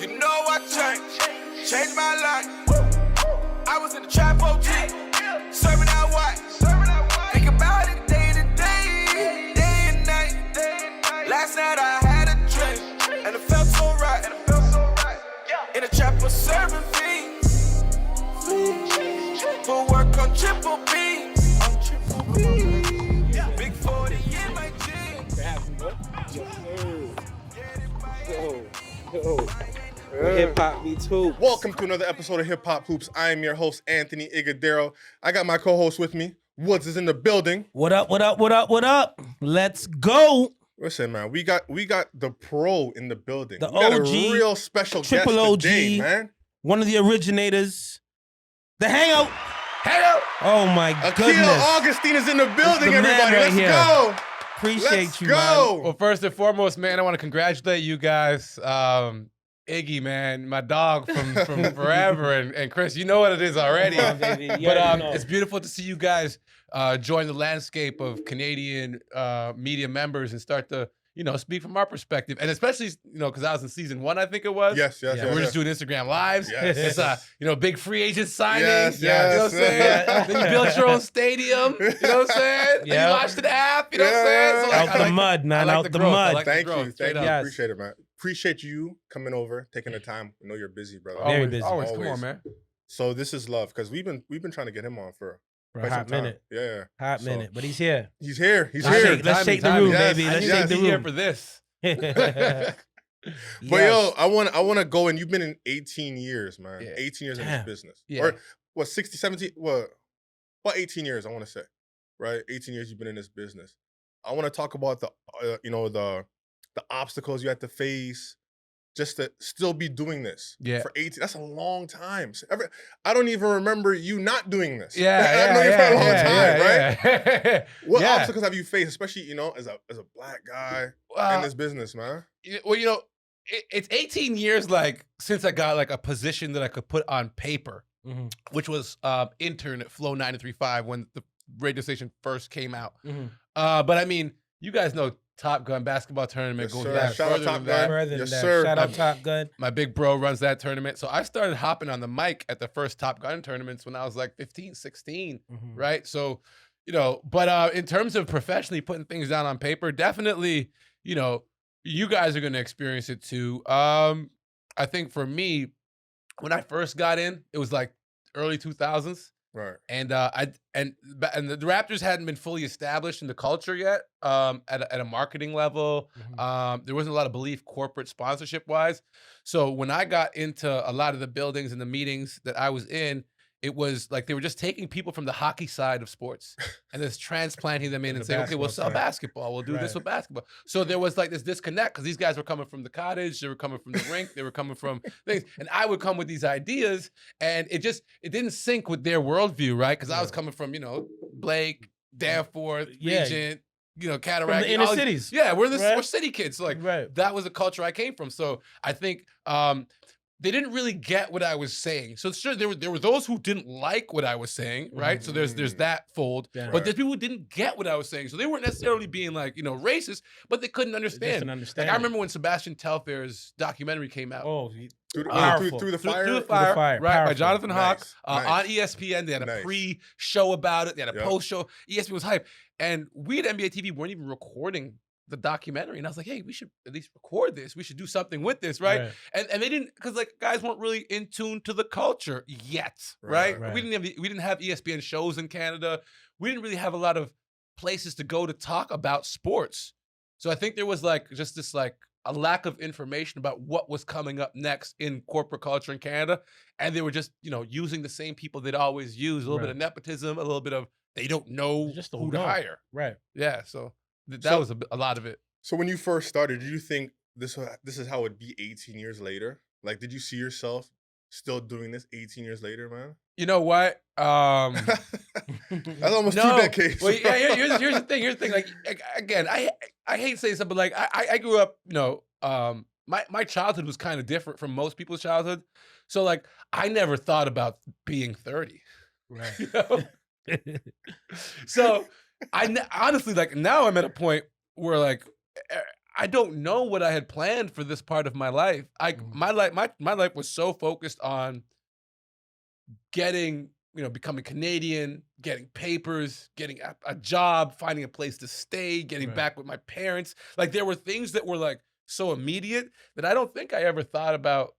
You know I changed my life. I was in the trap OG, serving out white. Think about it day to day, day and night. Last night I had a drink, and it felt so right. In the trap was serving fiends. Put work on triple B's. Big 40 in my jeans. Hip hop me too. Welcome to another episode of Hip Hop Hoops. I am your host, Anthony Ighodaro. I got my co-host with me. Woods is in the building. What up? Let's go. Listen, man, we got the pro in the building. The we got OG, a real special triple guest OG, today, man. One of the originators. The Hangout. Oh my Akil goodness. Augustine is in the building, the man everybody. right Let's here. go. Appreciate Let's you, go. man. Well, first and foremost, man, I want to congratulate you guys. Iggy, man, my dog from forever. And Chris, you know what it is already. Come on, baby. Yeah, But you know. it's beautiful to see you guys join the landscape of Canadian media members and start to, speak from our perspective. And especially, because I was in season 1, I think it was. Yes. We're just doing Instagram lives. Yes. It's big free agent signing. Yes. You know what I'm saying? Then you built your own stadium. You know what I'm saying? Then Yeah. you launched an app. You know what I'm saying? So, Out the mud, man. I like Out the growth. I mud. like Thank growth, you. straight Thank up. you. Yes. Appreciate it, man. Appreciate you coming over, taking the time. I know you're busy, brother. Very Always, busy. always. Come Always. on, man. So this is love because we've been trying to get him on for For a quite some hot time. minute. Yeah. Hot So, minute. But he's here. He's here. He's Let's here. shake- Let's shake the Timing, room, yes. baby. I Let's need shake to the be here room. for this. But yo, I want to go, and you've been in 18 years, man. Yeah. 18 years in Damn. this business. Yeah. Or what, 60, 17, what? Well, 18 years, I want to say. Right? 18 years you've been in this business. I want to talk about the obstacles you had to face just to still be doing this. Yeah. For 18, that's a long time. I don't even remember you not doing this. Yeah, I've known you for a long time, right? right? What Yeah. obstacles have you faced, especially, as a black guy in this business, man? Well, it's 18 years since I got a position that I could put on paper, Mhm. which was intern at Flow 93.5 when the radio station first came out. Mhm. But I mean, you guys know Top Gun basketball tournament Yes, goes sir. back Shout out further Top than that. Gun. Further than Yes, that. sir. Shout out Top Gun. My big bro runs that tournament. So I started hopping on the mic at the first Top Gun tournaments when I was 15, 16, Mhm. right? So, but in terms of professionally putting things down on paper, definitely, you guys are going to experience it too. I think for me, when I first got in, it was early 2000s. Right. And the Raptors hadn't been fully established in the culture yet at a marketing level. Mhm. There wasn't a lot of belief corporate sponsorship wise. So when I got into a lot of the buildings and the meetings that I was in, it was they were just taking people from the hockey side of sports and just transplanting them in and The saying, okay, we'll basketball sell side. basketball. We'll do this Right. with basketball. So there was this disconnect because these guys were coming from the cottage. They were coming from the rink. They were coming from things. And I would come with these ideas and it didn't sync with their worldview, right? Because I was coming from, Blake, Danforth, Yeah. Regent, Cataract. From the inner all these- cities. Yeah, we're Right. we're city kids. So Right. that was the culture I came from. So I think they didn't really get what I was saying. So sure, there were those who didn't like what I was saying, right? So there's that fold. Yeah. But there's people who didn't get what I was saying. So they weren't necessarily being racist, but they couldn't understand. Different understanding. I remember when Sebastian Telfair's documentary came out. Oh, Through Powerful. the Through fire. the Fire, Fire. right? By Powerful. Jonathan Hawk Nice. on ESPN. They had a Nice. pre-show about it. They had a Yep. post-show. ESPN was hype. And we at NBA TV weren't even recording the documentary. And I was like, hey, we should at least record this. We should do something with this, right? And they didn't, because guys weren't really in tune to the culture yet, right? Right. We didn't have ESPN shows in Canada. We didn't really have a lot of places to go to talk about sports. So I think there was just this a lack of information about what was coming up next in corporate culture in Canada. And they were just, using the same people they'd always use, a little bit of nepotism, a little bit of they don't know Just don't who to know. hire. Right. Yeah, so that So- was a lot of it. So when you first started, did you think this is how it'd be 18 years later? Did you see yourself still doing this 18 years later, man? You know what? That's almost 2 decades. Well, yeah, here's the thing. Here's the thing. Again, I hate saying something, but I grew up. My childhood was kind of different from most people's childhood. So I never thought about being 30. Right. You know? So honestly, now I'm at a point where I don't know what I had planned for this part of my life. My life was so focused on getting, becoming Canadian, getting papers, getting a job, finding a place to stay, getting back with my parents. Like there were things that were like so immediate that I don't think I ever thought about,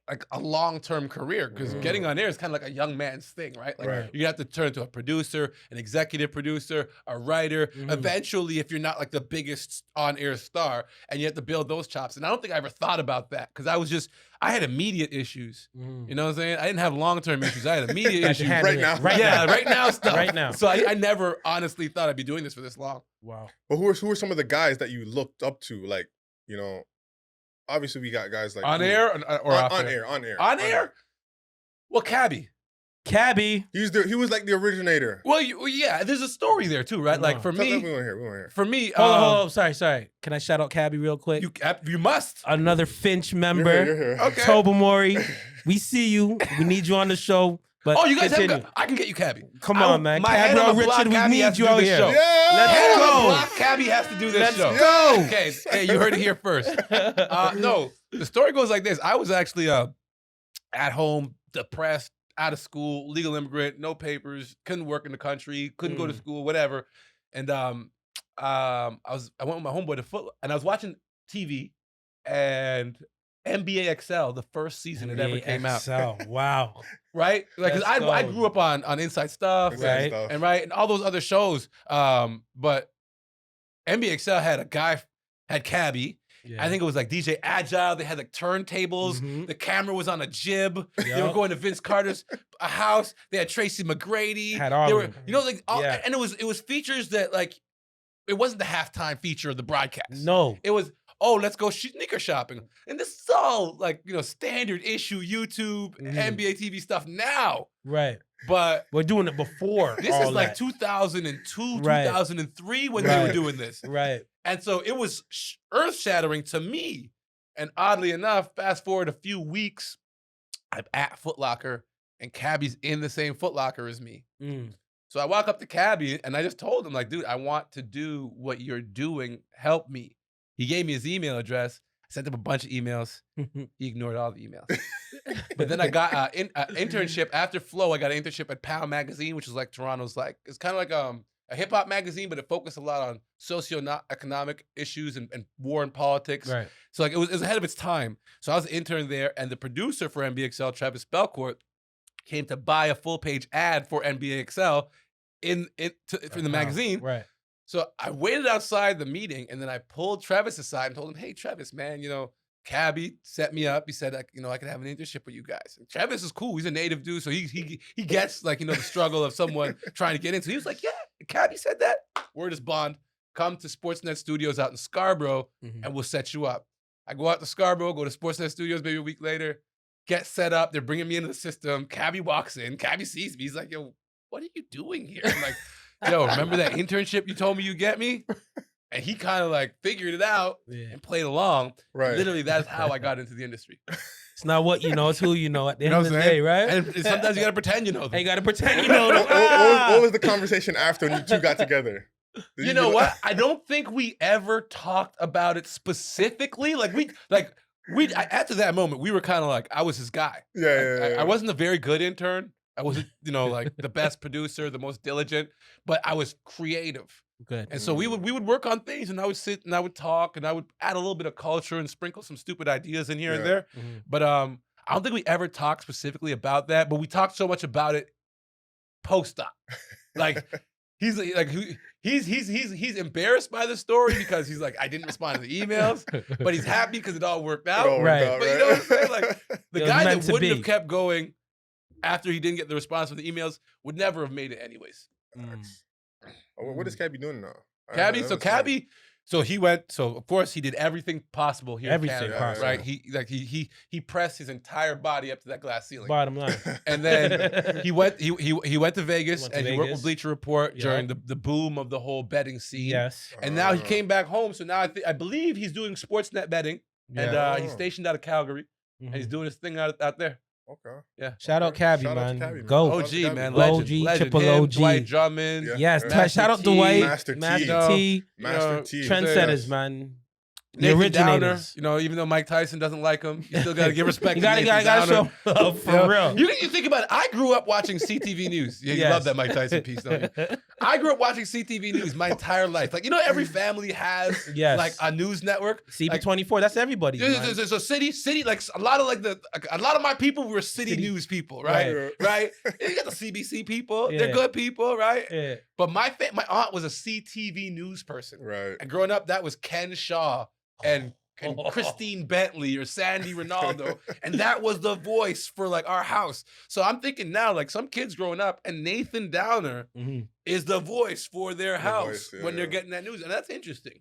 like a long-term career, because getting on air is kind of like a young man's thing, right? Like you have to turn into a producer, an executive producer, a writer. Eventually, if you're not like the biggest on-air star, and you have to build those chops. And I don't think I ever thought about that because I had immediate issues. You know what I'm saying? I didn't have long-term issues. I had immediate issues. Right now. Right now stuff. Right now. So I never honestly thought I'd be doing this for this long. Wow. But who are some of the guys that you looked up to? Like, obviously we got guys like On air or off on air? On air. On air? Well, Cabby. He was like the originator. Well, yeah, there's a story there too, right? Like for me, we want to hear. For me, hold on. Sorry. Can I shout out Cabby real quick? You must. Another Finch member. You're here. Okay. Tobamori, we see you. We need you on the show. But you guys continue. I can get you Cabby. Come on, man. My hand on the block, Richard, we Cabby has need to you do out this here. show. Yeah. Let's Hand on the go. block, Cabby has to do this Let's show. go. Okay, hey, you heard it here first. No, the story goes like this. I was actually at home, depressed, out of school, legal immigrant, no papers, couldn't work in the country, couldn't go to school, whatever. And I went with my homeboy to foot, and I was watching TV, and NBA XL, the first season it ever came out. Wow. Right? Like, 'cause I grew up on Inside Stuff, and all those other shows. But NBA XL had Cabby. Yeah. I think it was like DJ Agile. They had like turntables. The camera was on a jib. They were going to Vince Carter's house. They had Tracy McGrady. Had all of them. And it was features that like, it wasn't the halftime feature of the broadcast. No. It was, let's go sneaker shopping. And this is all like, standard issue YouTube, NBA TV stuff now. Right. But we're doing it before. This is like 2002, 2003 when they were doing this. Right. And so it was earth-shattering to me. And oddly enough, fast forward a few weeks, I'm at Foot Locker, and Cabby's in the same Foot Locker as me. So I walk up to Cabby, and I just told him, like, dude, I want to do what you're doing. Help me. He gave me his email address. I sent him a bunch of emails. He ignored all the emails. But then I got an internship. After Flow, I got an internship at Pound Magazine, which is like Toronto's, like, it's kind of like a hip-hop magazine, but it focused a lot on socio-economic issues and war and politics. Right. So like it was ahead of its time. So I was an intern there, and the producer for NBXL, Travis Belcourt, came to buy a full-page ad for NBXL in the magazine. Right. So I waited outside the meeting, and then I pulled Travis aside and told him, "Hey, Travis, man, Cabby set me up. He said, I could have an internship with you guys." And Travis is cool. He's a native dude, so he gets like the struggle of someone trying to get in. So he was like, "Yeah, Cabby said that. Word is bond. Come to Sportsnet Studios out in Scarborough, and we'll set you up." I go out to Scarborough, go to Sportsnet Studios maybe a week later, get set up. They're bringing me into the system. Cabby walks in. Cabby sees me. He's like, "Yo, what are you doing here?" I'm like, "Yo, remember that internship you told me you get me?" And he kind of like figured it out and played along. Right. Literally, that's how I got into the industry. It's not what you know, it's who you know at the end of the day, right? And sometimes you got to pretend you know them. You got to pretend you know them. What was the conversation after when you two got together? You know what? I don't think we ever talked about it specifically. After that moment, we were kind of like, I was his guy. I wasn't a very good intern. I wasn't, like the best producer, the most diligent, but I was creative. Good. And so we would work on things, and I would sit and I would talk, and I would add a little bit of culture and sprinkle some stupid ideas in here and there. But I don't think we ever talked specifically about that. But we talked so much about it post-op. Like he's embarrassed by the story because he's like, I didn't respond to the emails, but he's happy because it all worked out. But you know what I'm saying? Like the guy that wouldn't have kept going after he didn't get the response from the emails would never have made it anyways. What is Cabby doing now? Cabby, so of course he did everything possible here in Canada, right? He pressed his entire body up to that glass ceiling. Bottom line. And then he went to Vegas and he worked with Bleacher Report during the boom of the whole betting scene. Yes. And now he came back home, so now I believe he's doing Sportsnet betting, and he's stationed out of Calgary, and he's doing his thing out there. Okay. Yeah. Shout out Cabby, Shout out to man. Cabby, man. Go. Shout out to OG, Cabby. man. Go Legend. OG, Legend. triple Him, OG. Dwight Drummond. Yeah. Yes, Master shout out T, Dwight, Master T. Master T, Master know, T. trendsetters, Yes. man. The Nathan Downer, originators. even though Mike Tyson doesn't like him, you still gotta give respect You to gotta Nathan Downer. show love for You know, real. You think about it. I grew up watching CTV News. Yeah, you Yes. love that Mike Tyson piece, don't you? I grew up watching CTV News my entire life. Like, every family has Yes. like a news network. CP24, that's everybody. Like, so city, like a lot of my people were city news people, right? Right? You got the CBC people. Yeah. They're good people, right? Yeah. But my aunt was a CTV news person. Right. And growing up, that was Ken Shaw and Christine Bentley or Sandy Ronaldo. And that was the voice for like our house. So I'm thinking now, like some kids growing up, and Nathan Downer is the voice for their house when they're getting that news. And that's interesting.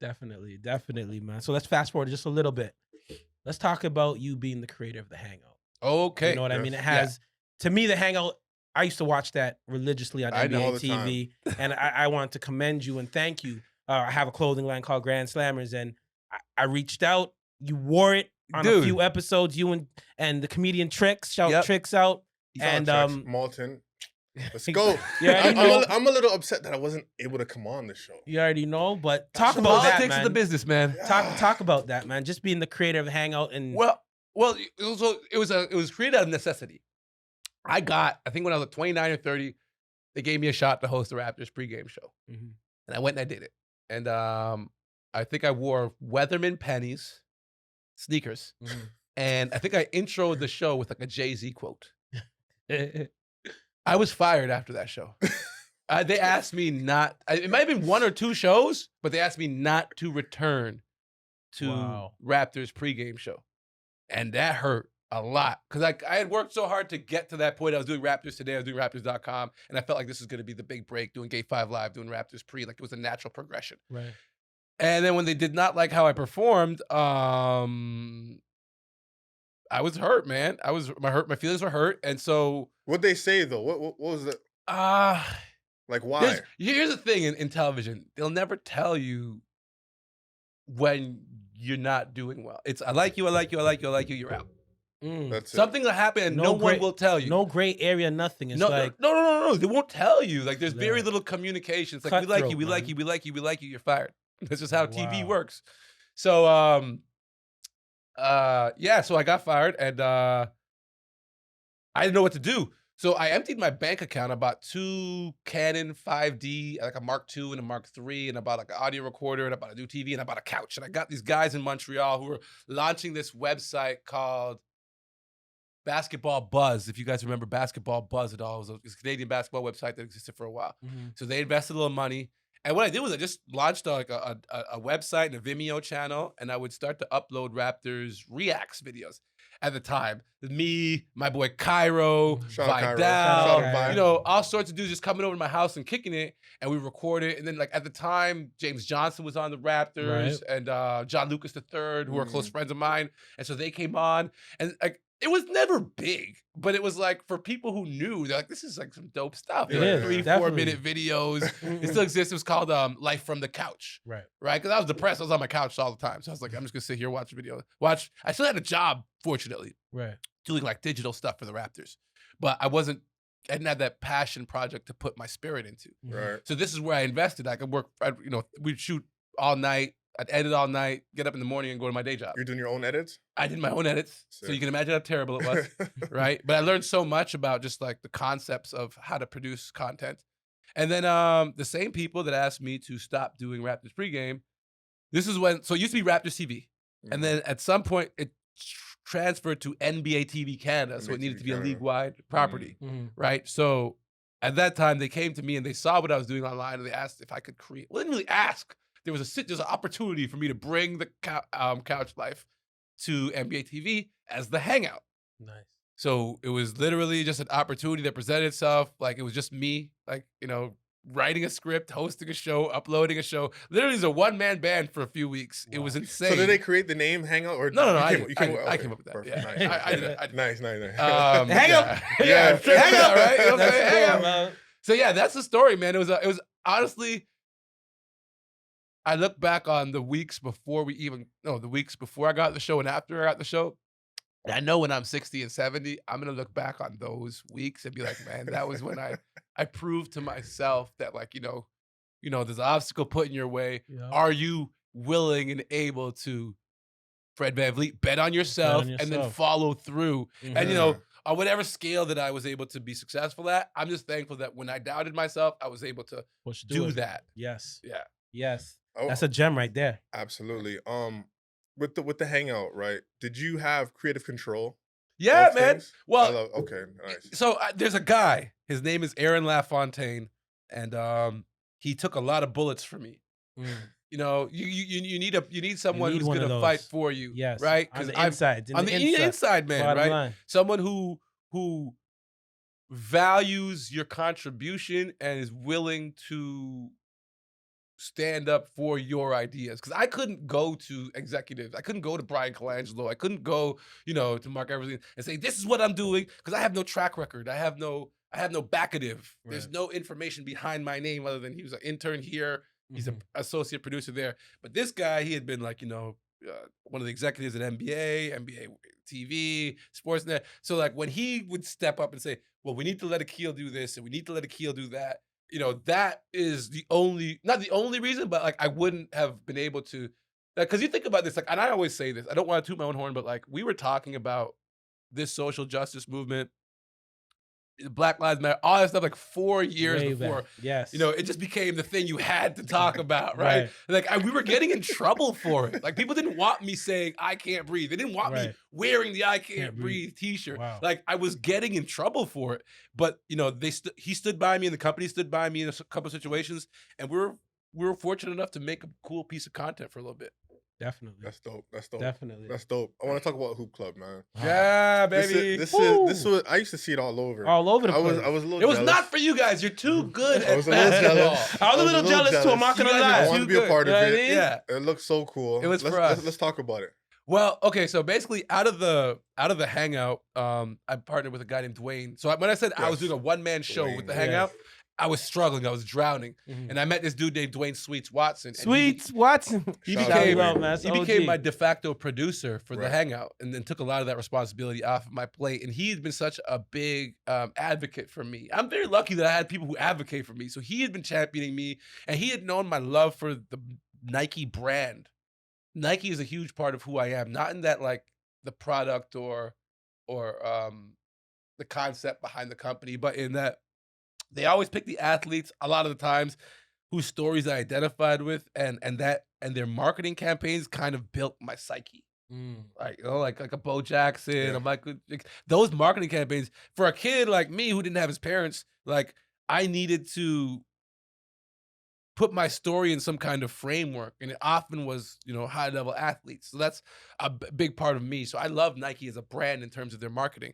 Definitely, man. So let's fast forward just a little bit. Let's talk about you being the creator of The Hangout. Okay. You know what I mean? It has, to me, The Hangout, I used to watch that religiously on NBA TV. And I want to commend you and thank you. I have a clothing line called Grand Slammers, and I reached out. You wore it on a few episodes. You and the comedian Tricks, shout Tricks out. And Malton. Let's go. I'm a little upset that I wasn't able to come on the show. You already know, but talk about that, man. Politics of the business, man. Talk about that, man. Just being the creator of the Hangout and well, it was created out of necessity. I think when I was like 29 or 30, they gave me a shot to host the Raptors pregame show, and I went and I did it. And I think I wore Weatherman pennies, sneakers, and I think I introed the show with like a Jay-Z quote. I was fired after that show. They asked me not. It might have been 1 or 2 shows, but they asked me not to return to Raptors pregame show, and that hurt a lot because I had worked so hard to get to that point. I was doing Raptors Today. I was doing Raptors.com, and I felt like this was going to be the big break. Doing Gate 5 Live, doing Raptors pre, like it was a natural progression. Right. And then when they did not like how I performed, I was hurt, man. My feelings were hurt, and so what'd they say though? What was it? Like why? Here's the thing in television: they'll never tell you when you're not doing well. It's I like you, you're out. That's Something will happen and no one will tell you. No gray area, nothing. It's no. They won't tell you. Like there's very little communication. It's like we like you, you're fired. That's just how TV works. So so I got fired and I didn't know what to do. So I emptied my bank account. I bought 2 Canon 5D, like a Mark II and a Mark III, and I bought like an audio recorder, and I bought a new TV, and I bought a couch. And I got these guys in Montreal who were launching this website called Basketball Buzz. If you guys remember Basketball Buzz at all, it was a Canadian basketball website that existed for a while. So they invested a little money. And what I did was I just launched a website and a Vimeo channel, and I would start to upload Raptors Reacts videos. At the time, me, my boy Cairo, Vidal, all sorts of dudes just coming over to my house and kicking it, and we record it. And then, like at the time, James Johnson was on the Raptors, and John Lucas III, who are close friends of mine, and so they came on, and like it was never big, but it was like for people who knew, they're like, this is like some dope stuff. It is, 3-4 minute videos. It still exists. It was called Life from the Couch. Right? Because I was depressed. I was on my couch all the time. So I was like, I'm just gonna sit here, watch a video. I still had a job, fortunately. Doing like digital stuff for the Raptors. But I didn't have that passion project to put my spirit into. So this is where I invested. I could work, we'd shoot all night. I'd edit all night, get up in the morning, and go to my day job. You're doing your own edits? I did my own edits. Sick. So you can imagine how terrible it was, right? But I learned so much about just like the concepts of how to produce content. And then the same people that asked me to stop doing Raptors pregame, this is when, so it used to be Raptors TV. And then at some point, it transferred to NBA TV Canada. So it needed to be a league-wide property, right? So at that time, they came to me and they saw what I was doing online and they asked if I could create. Well, they didn't really ask. There's an opportunity for me to bring the couch life to NBA TV as the Hangout. Nice. So it was literally just an opportunity that presented itself. Like it was just me, like, writing a script, hosting a show, uploading a show. Literally, it's a one-man band for a few weeks. It was insane. So did they create the name Hangout? Or No. I came up with that. Perfect. Yeah. I did it. Nice. Hangout. Yeah. Hangout, right? You know what I'm saying? Cool, Hangout. man. So yeah, that's the story, man. It was honestly, I look back on the weeks before I got the show and after I got the show. I know when I'm 60 and 70, I'm gonna look back on those weeks and be like, man, that was when I proved to myself that, like, there's an obstacle put in your way. Yeah. Are you willing and able to, Fred VanVleet, bet on yourself and then follow through? Mhm. And on whatever scale that I was able to be successful at, I'm just thankful that when I doubted myself, I was able to do that. Yes. Yeah. Yes. Oh, That's a gem right there. absolutely. With the hangout, right? Did you have creative control? Yeah, of man. things? Well, Okay, nice. so there's a guy. His name is Aaron LaFontaine, and he took a lot of bullets for me. Mm. You need someone need who's one of gonna fight those. for you. Yes. Right? On the I'm inside. on the inside, man. Bottom Right? line. Someone who values your contribution and is willing to stand up for your ideas. Because I couldn't go to executives. I couldn't go to Brian Colangelo. I couldn't go, to Mark Eversley and say, this is what I'm doing, because I have no track record. I have no backative. There's Right. no information behind my name other than he was an intern here. He's an Mhm. associate producer there. But this guy, he had been like, one of the executives at NBA TV, Sportsnet. So like when he would step up and say, well, we need to let Akil do this and we need to let Akil do that, that is not the only reason, but like I wouldn't have been able to, because you think about this, like, and I always say this, I don't want to toot my own horn, but like we were talking about this social justice movement, Black Lives Matter, all that stuff like 4 years Way before. back. Yes. It just became the thing you had to talk about, right? Like we were getting in trouble for it. Like people didn't want me saying I can't breathe. They didn't want me Right. wearing the I can't Can't breathe. breathe t-shirt. Wow. Like I was getting in trouble for it. But he stood by me and the company stood by me in a couple of situations, and we were fortunate enough to make a cool piece of content for a little bit. Definitely. That's dope. That's dope. Definitely. That's dope. I want to talk about Hoop Club, man. Yeah, baby. This was. I used to see it all over. All over the place. I was a little. It was jealous. not for you guys. You're too good I at was a little basketball. jealous. I was a little jealous too. I'm not gonna You guys lie. are I want to too be a good. part of You know what I it. mean? Yeah. It looks so cool. It was let's, for us. Let's talk about it. Well, okay, so basically out of the hangout, I partnered with a guy named Dwayne. So when I said I was Yes. doing a one-man show with the Dwayne, hangout, I was struggling, I was drowning. Mhm. And I met this dude named Dwayne Sweets Watson. and Sweets Watson. He Shout became, out to Dwayne. he became my de facto producer for the Right. hangout, and then took a lot of that responsibility off of my plate. And he had been such a big advocate for me. I'm very lucky that I had people who advocate for me. So he had been championing me, and he had known my love for the Nike brand. Nike is a huge part of who I am, not in that like the product or the concept behind the company, but in that they always pick the athletes a lot of the times whose stories I identified with, and their marketing campaigns kind of built my psyche. Like like a Bo Jackson, Yeah. a Michael, like, those marketing campaigns for a kid like me who didn't have his parents. Like I needed to put my story in some kind of framework, and it often was high level athletes. So that's a big part of me. So I love Nike as a brand in terms of their marketing.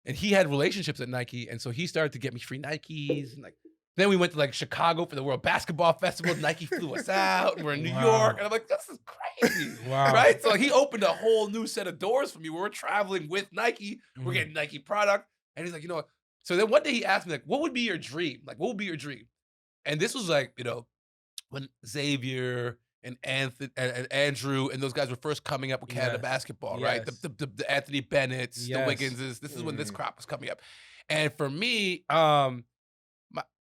And he had relationships at Nike, and so he started to get me free Nikes, and like then we went to like Chicago for the World Basketball Festival. Nike flew us out, and we're in New Wow. York, and I'm like, this is crazy. Wow. Right? So like, he opened a whole new set of doors for me. We're traveling with Nike, we're Mhm. getting Nike product, and he's like, what? So then one day he asked me like, what would be your dream? Like, what would be your dream? And this was like, when Xavier and Anthony and Andrew and those guys were first coming up with Canada Yes. basketball, right? Yes. The Anthony Bennett's, the Yes. Wigginses. This is when this Mhm. crop was coming up. And for me,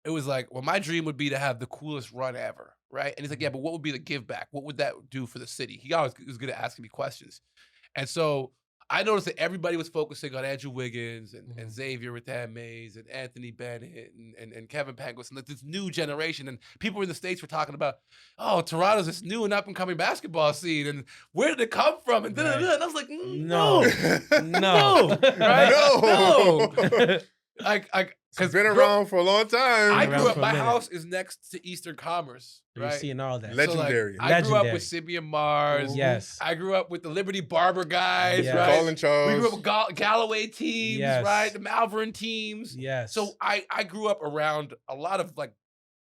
it was like, well, my dream would be to have the coolest run ever, right? And he's like, yeah, but what would be the give back? What would that do for the city? He always was good at asking me questions. And so I noticed that everybody was focusing on Andrew Wiggins and Xavier with Dan Mays and Anthony Bennett and Kevin Pangos and like this new generation. And people in the States were talking about, oh, Toronto's this new and up and coming basketball scene. And where did it come from? And, Right. and I was like, No. No. Right? No. Because It's been around for a long time. I Around grew up, for a my minute. house is next to Eastern Commerce, You're right? seeing all that. Legendary. I grew up Legendary. with Simeon Mars. Yes. I grew up with the Liberty Barber guys, Yes. right? Colin Charles. We grew up with Galloway teams, Yes. right? The Malvern teams. Yes. So I grew up around a lot of like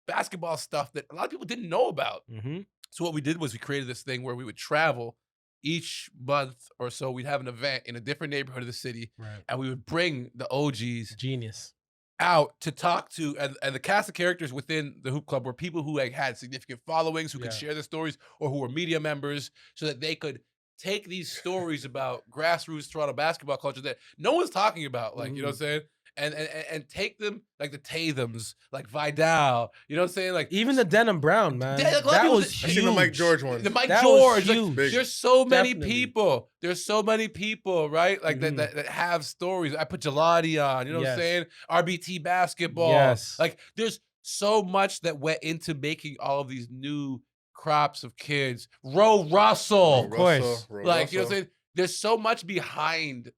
basketball stuff that a lot of people didn't know about. Mm-hmm. So what we did was we created this thing where we would travel each month or so. We'd have an event in a different neighborhood of the city, Right. and we would bring the OGs Genius. out to talk to, and the cast of characters within the Hoop Club were people who had significant followings, who could Yeah. share their stories, or who were media members, so that they could take these stories about grassroots Toronto basketball culture that no one's talking about, like, you know what I'm saying? And take them, like the Tathams, like Vidal, you know what I'm saying? Like Even the Denim Brown, man. Yeah, like, a lot of that people was did- huge. I seen the Mike George one. the Mike That George, was like, huge. Big. there's so many Definitely. people. There's so many people, right? Like that have stories. I put Gelati on, you know what I'm Yes. saying? RBT basketball. Yes. Like there's so much that went into making all of these new crops of kids. Ro Russell. Of course. Like, you know what I'm saying? There's so much behind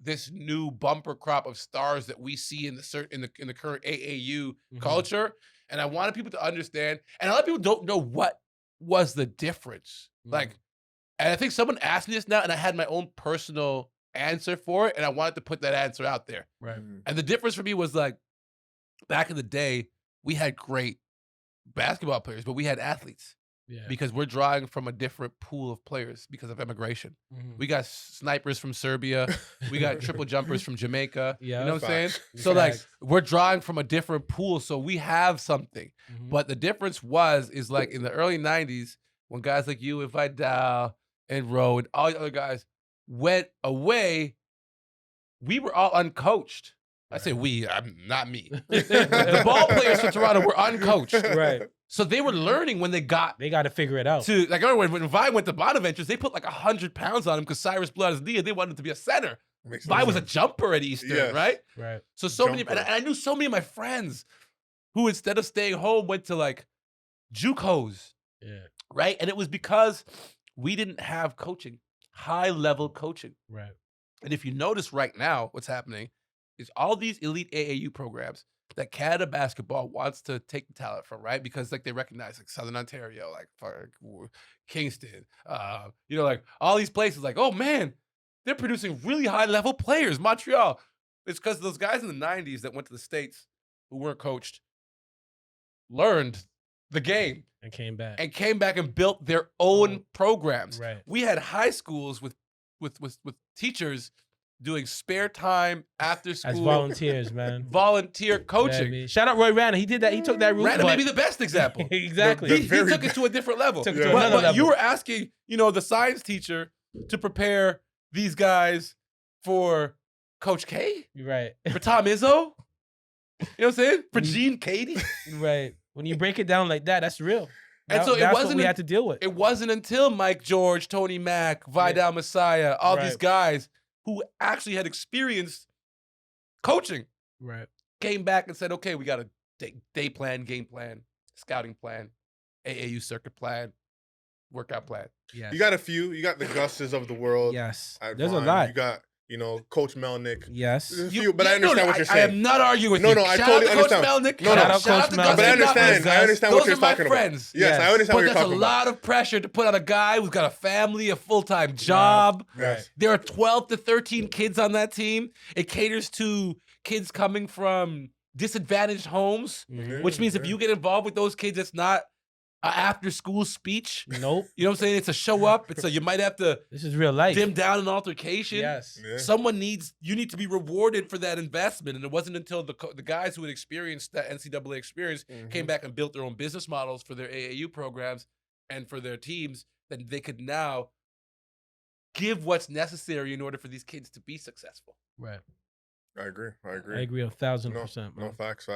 this new bumper crop of stars that we see in the current AAU culture. And I wanted people to understand. And a lot of people don't know what was the difference. Like, and I think someone asked me this now, and I had my own personal answer for it, and I wanted to put that answer out there. Right. And the difference for me was like, back in the day, we had great basketball players, but we had athletes. Yeah. Because we're drawing from a different pool of players because of immigration. We got snipers from Serbia. We got triple jumpers from Jamaica. Yeah. You know what I'm saying? Facts. So like Facts. we're drawing from a different pool. So we have something. But the difference is like in the early 90s, when guys like you and Vidal and Rowe and all the other guys went away, we were all uncoached. I say we, not me. The ball players for Toronto were uncoached. Right. So they were learning when they got They got to figure it out. to, like, I remember when Vi went to Bonaventures, they put like 100 pounds on him because Cyrus blew out his knee and they wanted him to be a center. Makes Vi was a sense. jumper at Eastern, Yes. right? Right. So many, Jumper. and I knew so many of my friends who instead of staying home went to like JUCOs, Yeah. right? And it was because we didn't have coaching, high level coaching. Right. And if you notice right now, what's happening is all these elite AAU programs that Canada basketball wants to take the talent from, right? Because like they recognize like Southern Ontario, like Kingston, you know, like all these places, like, oh man, they're producing really high level players. Montreal. It's because those guys in the 90s that went to the States who weren't coached learned the game And came back. and came back and built their own programs. Right. We had high schools with teachers doing spare time after school As volunteers, man. volunteer Yeah, coaching. man. Shout out Roy Rana. He did that. He took that route. Random may but- be the best example. Exactly. The He very took it to a different level. Took it to But another level. you were asking, you know, the science teacher to prepare these guys for Coach K, Right. for Tom Izzo. You know what I'm saying? For Gene Katie. Right. When you break it down like that, that's real. And so it that's wasn't what we a- had to deal with. It wasn't until Mike George, Tony Mack, Vidal Messiah, all these Right. guys who actually had experienced coaching Right. came back and said, okay, we got a day plan, game plan, scouting plan, AAU circuit plan, workout plan. Yes. You got a few. You got the Gusses of the world. Yes. at There's a Vine. lot. You got, you know, Coach Melnick. Yes. There's a few, but I understand what you're I saying. am not arguing with No, you. no, I Shout totally out to Coach understand. Melnick. No, no. Shout out Coach to Melnick. Gus But I and understand. Gus. I understand Those what you're are my talking friends. about. Yes, I understand But what you're there's talking a about. lot of pressure to put on a guy who's got a family, a full-time job. Yes. There are 12 to 13 kids on that team. It caters to kids coming from disadvantaged homes, Mhm. which means if you get involved with those kids, it's not an after-school speech. Nope. You know what I'm saying? It's a show up. It's a you might have to This is real life. dim down an altercation. Yes. Yeah. You need to be rewarded for that investment. And it wasn't until the guys who had experienced that NCAA experience came back and built their own business models for their AAU programs and for their teams that they could now give what's necessary in order for these kids to be successful. Right. I agree. I agree 1,000%. No, man. facts.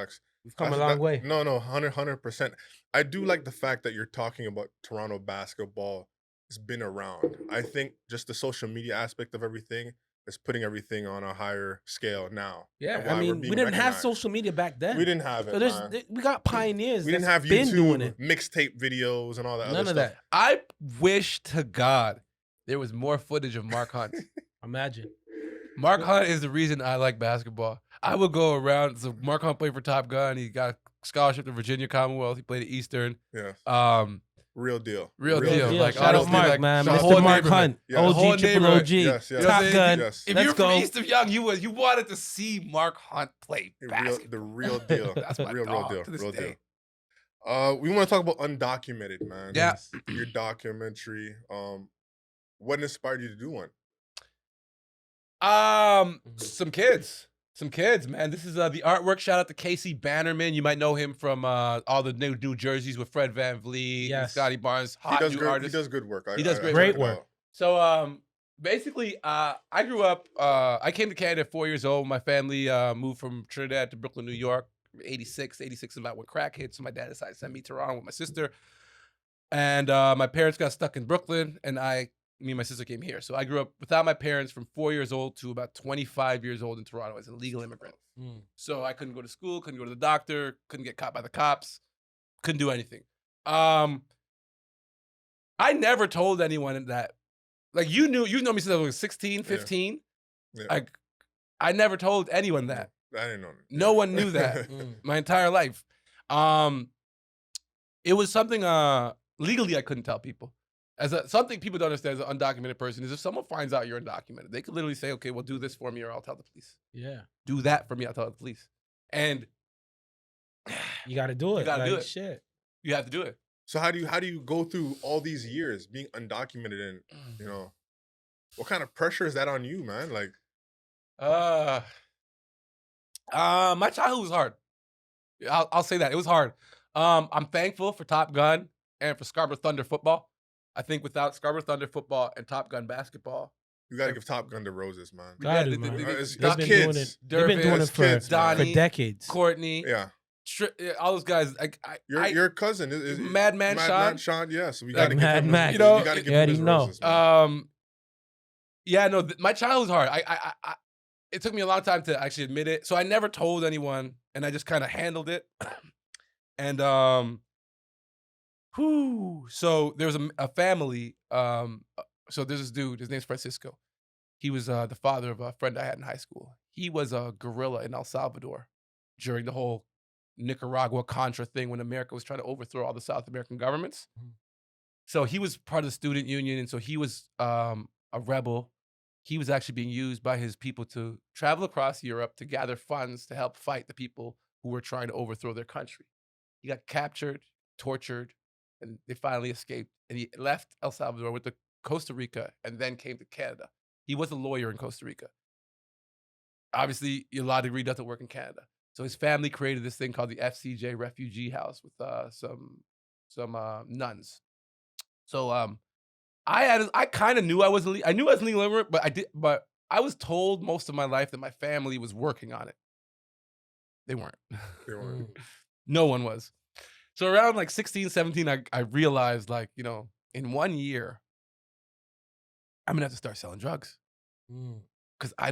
We've come a That's- long that- way. No, 100%. I do like the fact that you're talking about Toronto basketball. It's been around. I think just the social media aspect of everything is putting everything on a higher scale now. Yeah. and I why we're mean, we being didn't have recognized. social media back then. We didn't have it. So man. we got pioneers. We didn't that's have been doing YouTube it. mixtape videos and all that None other of stuff. that. I wish to God there was more footage of Mark Hunt. Imagine. Mark Hunt is the reason I like basketball. I would go around. So Mark Hunt played for Top Gun. He got a scholarship to Virginia Commonwealth. He played at Eastern. Yeah. Real Real deal. deal. Yeah, Like, shout out honestly, Mark, like, man. the Mr. whole Mark neighborhood. Hunt. Yeah. The whole OG, triple neighborhood. OG. Yes, yes. You know what I'm Top saying? Gun. Yes. If Let's you're go. from East of Young, you wanted to see Mark Hunt play The basketball. real deal. That's my real dog deal. to this Real day. deal. We want to talk about Undocumented, man. Yeah. Your documentary. What inspired you to do one? Some kids, man. This is the artwork. Shout out to Casey Bannerman. You might know him from all the new jerseys with Fred Van Vliet, and Yes. Scotty Barnes. He Hot does new good. artist. He does good work. He does I great check work. it out. So basically, I grew up. I came to Canada at 4 years old. My family moved from Trinidad to Brooklyn, New York. 86 is about when crack hit. So my dad decided to send me to Toronto with my sister. And my parents got stuck in Brooklyn, and me and my sister came here. So I grew up without my parents from 4 years old to about 25 years old in Toronto as a legal immigrant. So I couldn't go to school, couldn't go to the doctor, couldn't get caught by the cops, couldn't do anything. I never told anyone that. Like, you know me since I was 16, 15. Yeah. I never told anyone that. I didn't know. No one knew that my entire life. It was something legally I couldn't tell people. Something people don't understand as an undocumented person is if someone finds out you're undocumented, they could literally say, okay, well, do this for me or I'll tell the police. Yeah. Do that for me, I'll tell the police. And you got to do it. You got to do it. Shit. You have to do it. So how do you go through all these years being undocumented and, you know, what kind of pressure is that on you, man? Like, my childhood was hard. I'll say that. It was hard. I'm thankful for Top Gun and for Scarborough Thunder football. I think without Scarborough Thunder football and Top Gun basketball, you got to give Top Gun the roses, man. Man. It's They've been doing it for decades. Courtney. Yeah. All those guys. Your cousin is Madman Sean. Sean, yeah. So we got to give him. Mac. You know, you got to give him his roses. Yeah, no, my childhood was hard. It took me a long time to actually admit it. So I never told anyone, and I just kind of handled it. And so there was a family. So there's this dude. His name's Francisco. He was the father of a friend I had in high school. He was a guerrilla in El Salvador during the whole Nicaragua Contra thing when America was trying to overthrow all the South American governments. So he was part of the student union, and so he was a rebel. He was actually being used by his people to travel across Europe to gather funds to help fight the people who were trying to overthrow their country. He got captured, tortured, and they finally escaped. And he left El Salvador, went to Costa Rica, and then came to Canada. He was a lawyer in Costa Rica. Obviously, your law degree doesn't work in Canada. So his family created this thing called the FCJ Refugee House with some nuns. So I kind of knew I was I knew I was legal immigrant, but I was told most of my life that my family was working on it. They weren't. They weren't. No one was. So around like 16, 17, I realized, like, you know, in 1 year, I'm gonna have to start selling drugs. Because I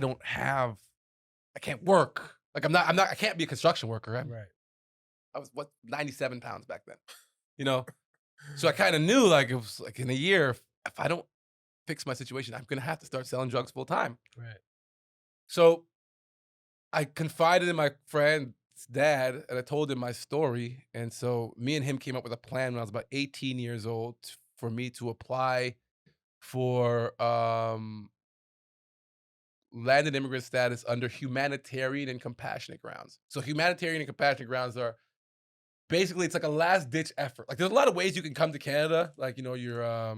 can't work. Like I can't be a construction worker. Right? I was 97 pounds back then, you know? So I kind of knew, like, it was like in a year, if I don't fix my situation, I'm gonna have to start selling drugs full time. Right. So I confided in my friend's dad, and I told him my story. And so me and him came up with a plan when I was about 18 years old for me to apply for landed immigrant status under humanitarian and compassionate grounds. So humanitarian and compassionate grounds are basically, it's like a last ditch effort. Like, there's a lot of ways you can come to Canada. Like, you know, you're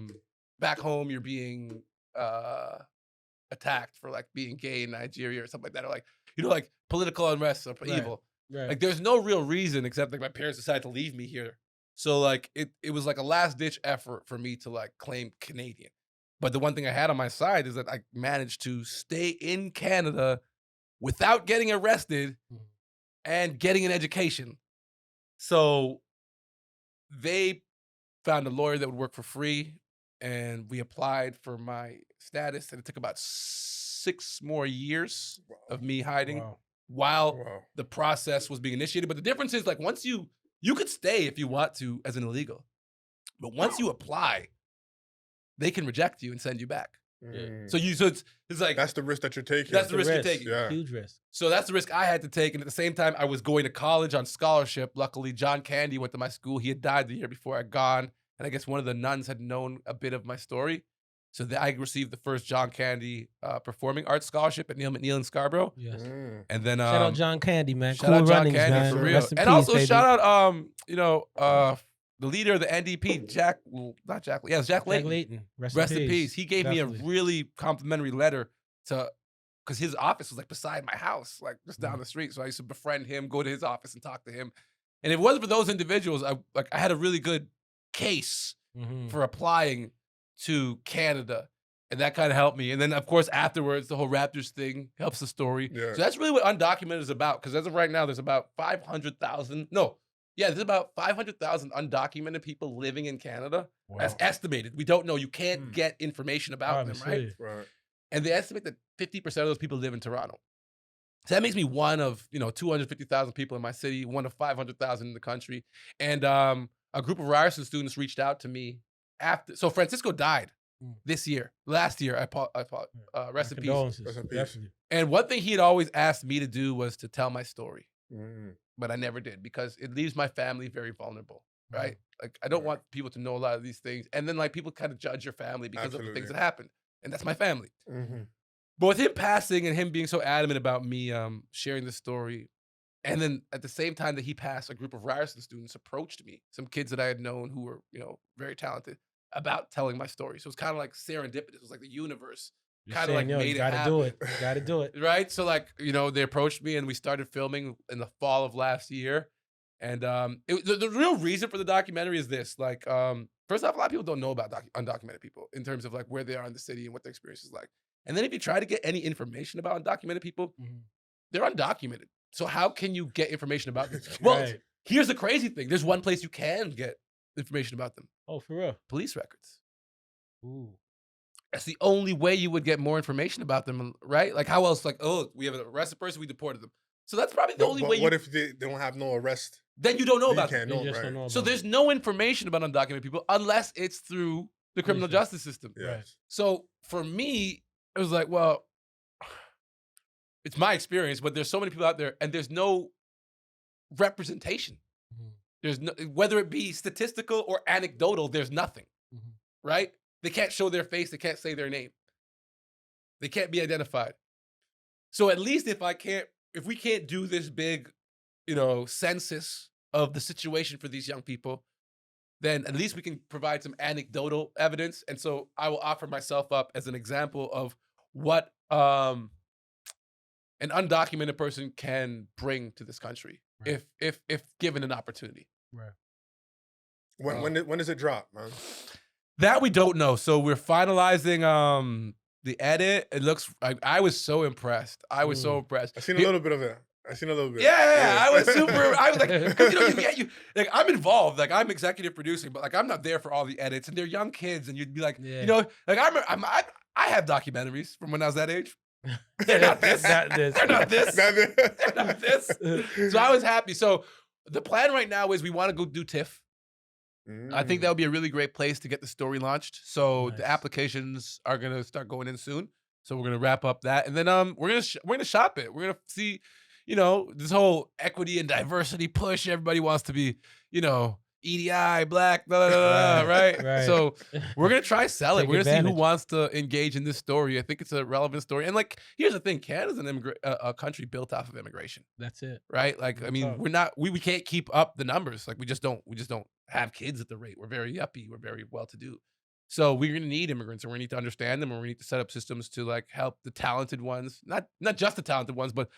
back home, you're being attacked for like being gay in Nigeria or something like that, or like, you know, like political unrest or evil. Right. Like, there's no real reason except like my parents decided to leave me here. So like it was like a last ditch effort for me to like claim Canadian. But the one thing I had on my side is that I managed to stay in Canada without getting arrested and getting an education. So they found a lawyer that would work for free, and we applied for my status, and it took about 6 more years of me hiding while the process was being initiated. But the difference is, like, once you could stay if you want to as an illegal, but once you apply, they can reject you and send you back. So it's like, that's the risk that you're taking. That's the risk you're taking. Yeah. Huge risk. So that's the risk I had to take. And at the same time, I was going to college on scholarship. Luckily, John Candy went to my school. He had died the year before I'd gone. And I guess one of the nuns had known a bit of my story. So I received the first John Candy Performing Arts Scholarship at Neil McNeil in Scarborough. Yes. And then shout out John Candy, man. Shout Cool out John runnings, Candy, man. for real. Rest in And peace, also baby. shout out the leader of the NDP, Jack Layton. Rest in peace. He gave me a really complimentary letter because his office was like beside my house, like just down the street. So I used to befriend him, go to his office and talk to him. And if it wasn't for those individuals, I had a really good case for applying to Canada. And that kind of helped me. And then, of course, afterwards, the whole Raptors thing helps the story. Yeah. So that's really what Undocumented is about. Because as of right now, there's about 500,000. No. Yeah, there's about 500,000 undocumented people living in Canada. Wow. That's estimated. We don't know. You can't get information about them, right? Right. And they estimate that 50% of those people live in Toronto. So that makes me one of 250,000 people in my city, one of 500,000 in the country. And a group of Ryerson students reached out to me after. So Francisco died this year. Last year, rest in peace. Rest in peace. And one thing he had always asked me to do was to tell my story, Mm. but I never did because it leaves my family very vulnerable, right? Like I don't want people to know a lot of these things, and then like people kind of judge your family because of the things that happened, and that's my family. Mm-hmm. But with him passing and him being so adamant about me sharing this story, and then at the same time that he passed, a group of Ryerson students approached me, some kids that I had known who were, very talented, about telling my story. So it's kind of like serendipitous. It was like the universe kind of like made it happen. You gotta do it. Right? So like, they approached me and we started filming in the fall of last year. And the real reason for the documentary is this. Like, first off, a lot of people don't know about undocumented people in terms of like where they are in the city and what their experience is like. And then if you try to get any information about undocumented people, they're undocumented. So how can you get information about them? Well, here's the crazy thing. There's one place you can get information about them. Oh, for real? Police records. Ooh. That's the only way you would get more information about them, right? Like how else? Like, oh, we have an arrested person, we deported them. So that's probably the only way. What if they don't have no arrest? Then you don't know about them. So there's no information about undocumented people unless it's through the criminal justice system. Yes. Right. So for me, it was like, well, it's my experience, but there's so many people out there, and there's no representation. There's no, whether it be statistical or anecdotal, there's nothing, right? They can't show their face. They can't say their name. They can't be identified. So at least if we can't do this big, census of the situation for these young people, then at least we can provide some anecdotal evidence. And so I will offer myself up as an example of what an undocumented person can bring to this country if given an opportunity. Right. When does it drop, man? That we don't know. So we're finalizing the edit. It looks. I was so impressed. I was so impressed. I've seen a little bit of it. Yeah. I was super. I was like, because you like I'm involved. Like I'm executive producing, but like I'm not there for all the edits. And they're young kids, and you'd be like, like I have documentaries from when I was that age. They're not this. They're not this. They're not this. So I was happy. So the plan right now is we want to go do TIFF. I think that would be a really great place to get the story launched. So the applications are gonna start going in soon. So we're gonna wrap up that, and then we're gonna shop it. We're gonna see, this whole equity and diversity push. Everybody wants to be, EDI, black, blah, blah, blah, blah, right? So we're gonna try sell it. We're gonna see who wants to engage in this story. I think it's a relevant story. And like, here's the thing: Canada's a country built off of immigration. That's it, right? Like, I mean, we can't keep up the numbers. Like, we just don't have kids at the rate. We're very yuppie. We're very well-to-do. So we're gonna need immigrants, and we need to understand them, and we need to set up systems to like help the talented ones, not just the talented ones, but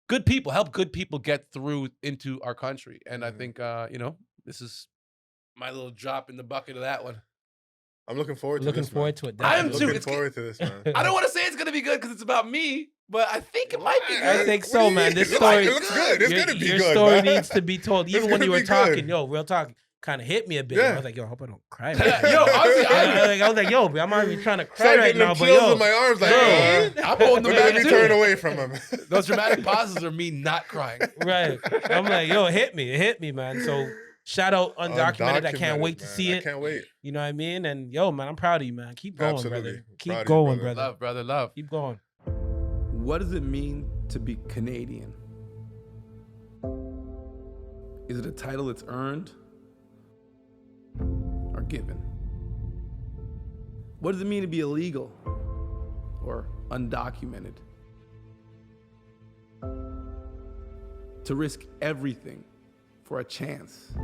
good people, help good people get through into our country. And I think, this is my little drop in the bucket of that one. I'm looking forward to looking this. Forward to it. I am too. Looking forward to this, man. I don't want to say it's gonna be good because it's about me, but I think it might be good. I think so, man. This story it looks good. It's gonna be good. Your story man. needs to be told. Even when you were talking, real talk, kind of hit me a bit. I was like, I hope I don't cry. Right now. Honestly, I was like, I'm not even trying to cry right now, but in my arms, like, I'm holding the baby too. Turn away from him. Those dramatic pauses are me not crying. Right. I'm like, it hit me, man. So shout out Undocumented. I can't wait to see it. I can't wait. You know what I mean? And man, I'm proud of you, man. Keep going, brother. Keep Proud going, you, brother. Love, brother, love. Keep going. What does it mean to be Canadian? Is it a title that's earned or given? What does it mean to be illegal or undocumented? To risk everything for a chance.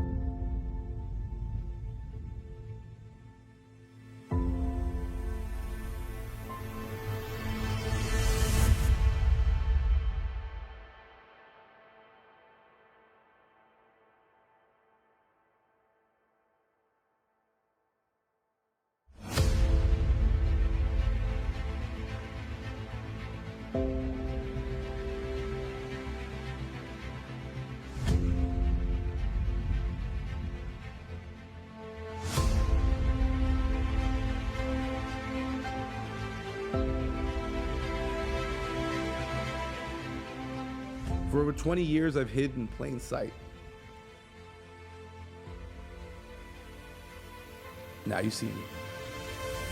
For over 20 years, I've hid in plain sight. Now you see me.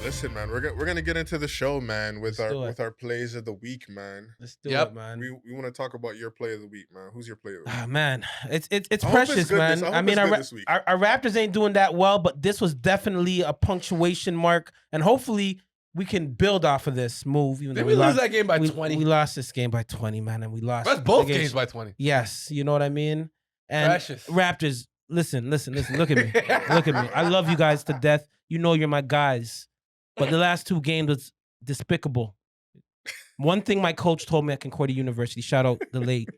Listen, man, we're gonna get into the show, man, with Let's do it. our plays of the week, man. Let's do Yep. it, man. We want to talk about your play of the week, man. Who's your play of the week? Ah, man, it's I hope it's precious, good man. this- I hope I mean, it's good this week. our Raptors ain't doing that well, but this was definitely a punctuation mark, and hopefully we can build off of this move. Even Did though we lose lost, that game by we, 20? We lost this game by 20, man, and we lost. That's both against- games by 20. Yes, you know what I mean. And Precious. Raptors, listen. Look at me. Look at me. I love you guys to death. You know you're my guys. But the last two games was despicable. One thing my coach told me at Concordia University, shout out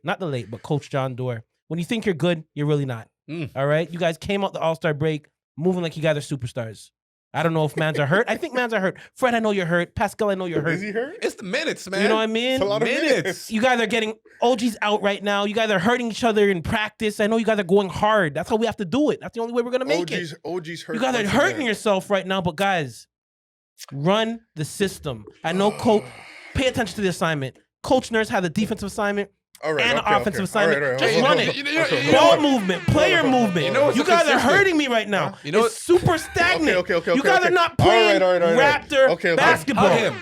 not the late, but Coach John Doerr. When you think you're good, you're really not. All right? You guys came out the All-Star break moving like you guys are superstars. I don't know if mans are hurt. I think mans are hurt. Fred, I know you're hurt. Pascal, I know you're hurt. Is he hurt? It's the minutes, man. You know what I mean? It's a lot of minutes. You guys are getting OG's out right now. You guys are hurting each other in practice. I know you guys are going hard. That's how we have to do it. That's the only way we're gonna make it. OG's hurt. You guys are once hurting again. yourself right now, but guys, run the system. I know, coach. Pay attention to the assignment. Coach Nurse had the defensive assignment All right, and okay, offensive okay. assignment. All right, Just hold on, run hold it. on, You know- hold on, you know hold Ball on. movement, player Hold on, hold on. movement. You know what's You guys are consistent? hurting me right now. You know it's super stagnant. Okay, You guys okay. are not All playing right. Raptor Okay. basketball. Hug him.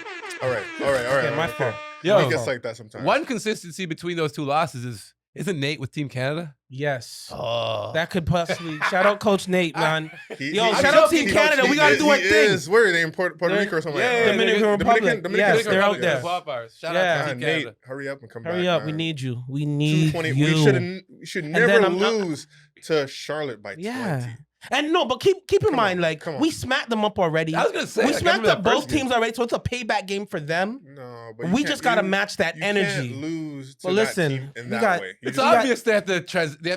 All right. Okay, my fault. Yo, He gets like that sometimes. one consistency between those two losses isn't Nate with Team Canada? Yes. Oh. That could possibly. Shout out Coach Nate, man. Yo, he- shout out he- Team Canada. We gotta do our he thing. is. Where are they in Puerto Rico or something? Yeah, like yeah, that? Dominican Republic. Yes, they're out there. Qualifiers. Shout Yeah. out to Man, Team Canada. Nate, hurry up and come back. Hurry up. We man. need you. We need 220. you. We should then never I'm not- lose to Charlotte by 20. Yeah. And no, but keep in Come mind, on, like, come on. we smacked them up already. I was gonna say, we like, I smacked remember up that both first game. teams already, so it's a payback game for them. No, but We just gotta match that energy. You can't lose to Well, that listen, team in we that got- way. You It's just- obvious they have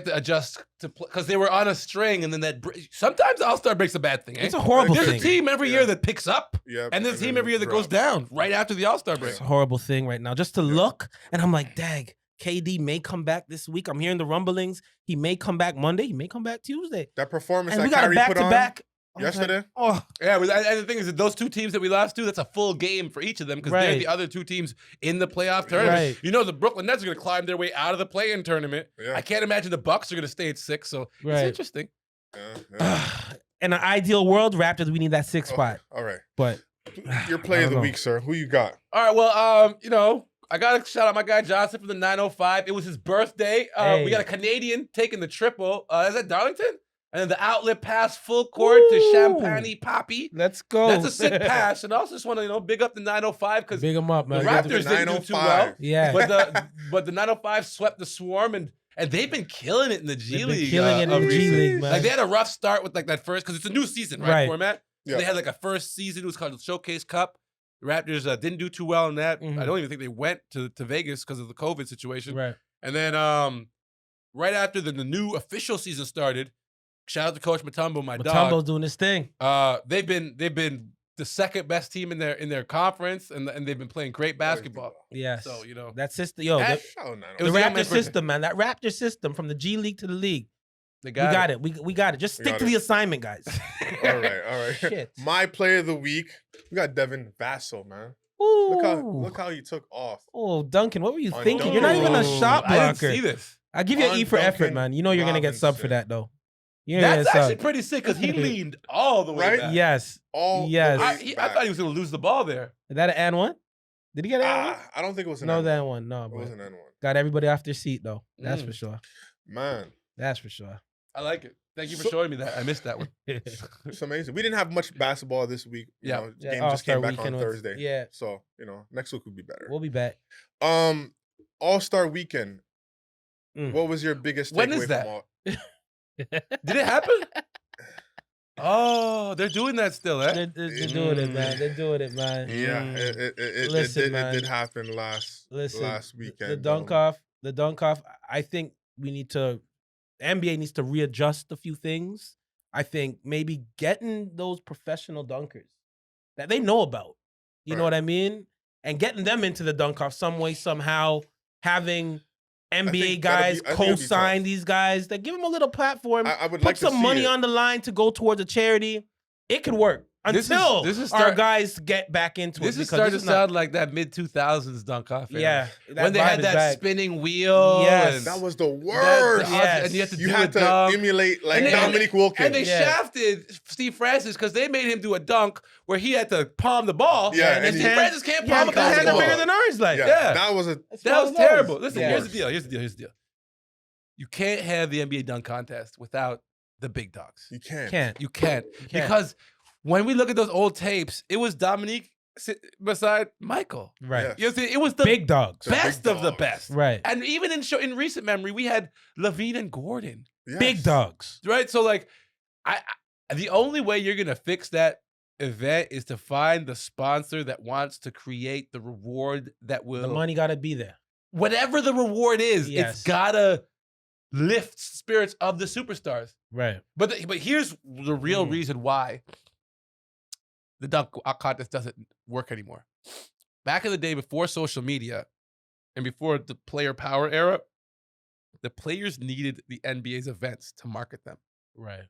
to adjust to because they were on a string, and then sometimes the All-Star break's a bad thing. Eh? It's a horrible There's thing. a team every year that picks up, Yep, and there's a team then every year that goes drop. down right after the All-Star break. It's a horrible thing right now. Just to look, and I'm like, dag, KD may come back this week. I'm hearing the rumblings. He may come back Monday. He may come back Tuesday. That performance And that we got a Kyrie back put to on back. yesterday. Oh, Yeah, and the thing is that those two teams that we lost to, that's a full game for each of them because they're Right. the other two teams in the playoff tournament. Right. You know, the Brooklyn Nets are going to climb their way out of the play-in tournament. Yeah. I can't imagine the Bucks are going to stay at 6, so Right. it's interesting. Yeah. in an ideal world, Raptors, we need that sixth spot. All right. But Your play of the week, sir. Who you got? All right, well, you know, I got to shout out my guy Johnson from the 905. It was his birthday. Hey. We got a Canadian taking the triple. Is that Darlington? And then the outlet pass full court to Ooh. Champagne Poppy. let's go. That's a sick pass. And I also just want to, big up the 905 because Big them up, the man. Raptors didn't do too well. Yeah. But the 905 swept the Swarm and they've been killing it in the G They've been League. killing it in of the G recent. League, man. Like they had a rough start with like that first because it's a new season, right? Right. Format. So Yeah. they had like a first season. It was called the Showcase Cup. The Raptors didn't do too well in that. Mhm. I don't even think they went to Vegas because of the COVID situation. Right. And then right after the new official season started, shout out to Coach Mutombo, my Mutombo's dog. doing his thing. They've been the second best team in their conference, and they've been playing great basketball. Yes. So you know that system, yo, And- Oh, no, It the was the young Raptor man's birthday. system, man. That Raptor system from the G League to the league. they We got it. We got it. Just We stick got to it. the assignment, guys. All right. Shit. My play of the week. We got Devin Vassell, man. Ooh. Look how he took off. Oh, Duncan, what were you On thinking? You're not even a Duncan. shot I didn't blocker. see this. I give you an On E for effort, Duncan man. You know you're gonna get sub for Robinson. that though. You're gonna That's get actually sub. pretty sick because he leaned all the way Right? back. Yes. All Yes. the way I back. thought he was going to lose the ball there. Is that an and one? Did he get an and one? I don't think it was an No, N1. that one. No, It but wasn't an N1. got everybody off their seat though. That's Mm. for sure. Man, That's for sure. I like it. Thank you for So- showing me that. I missed that one. it's amazing. We didn't have much basketball this week. You Yeah. know, Yeah, game just All-Star came back on weekend was- Thursday. yeah. So, next week would be better. We'll be back. All-Star weekend. Mm. What was your biggest takeaway When is from that? all? Did it happen? Oh, they're doing that still, eh? They're doing it, man. They're doing it, man. Yeah, Mm. it man. did happen last weekend. The dunk off. The dunk off. I think we need to. The NBA needs to readjust a few things. I think maybe getting those professional dunkers that they know about. You know Right. what I mean? And getting them into the dunk off some way, somehow. Having NBA think guys that'd be co-sign tough. these guys. That give them a little platform. I would Put like to some see money it. on the line to go towards a charity. It could work. until this is our guys get back into it. This is because starting this to is not- sound like that mid-2000s dunk off era. Yeah, when they vibe had is that back. spinning wheel. Yes. and That was the worst. Yes. And you had to You do had a to dunk. emulate like And they- Dominique Wilkins. And they Yeah. shafted Steve Francis because they made him do a dunk where he had to palm the ball. Yeah, and and Steve he- Francis can't Yeah, palm a his hands are basketball. bigger than ours. Like, yeah, Yeah. that was a That was terrible. Listen, The here's the worst. deal. Here's the deal. You can't have the NBA dunk contest without the big dogs. you can't. You can't. You can't. Because when we look at those old tapes, it was Dominique beside Michael. right. Yes. You know, what I'm saying? It was the Big dogs. The big best of the dogs. best. Right. And even in recent memory, we had Levine and Gordon. Yes. Big dogs. Right? So like I the only way you're gonna fix that event is to find the sponsor that wants to create the reward that will The money got to be there. whatever the reward is, Yes. it's gotta lift spirits of the superstars. Right. But here's the real reason why the dunk contest doesn't work anymore. Back in the day, before social media and before the player power era, the players needed the NBA's events to market them. Right.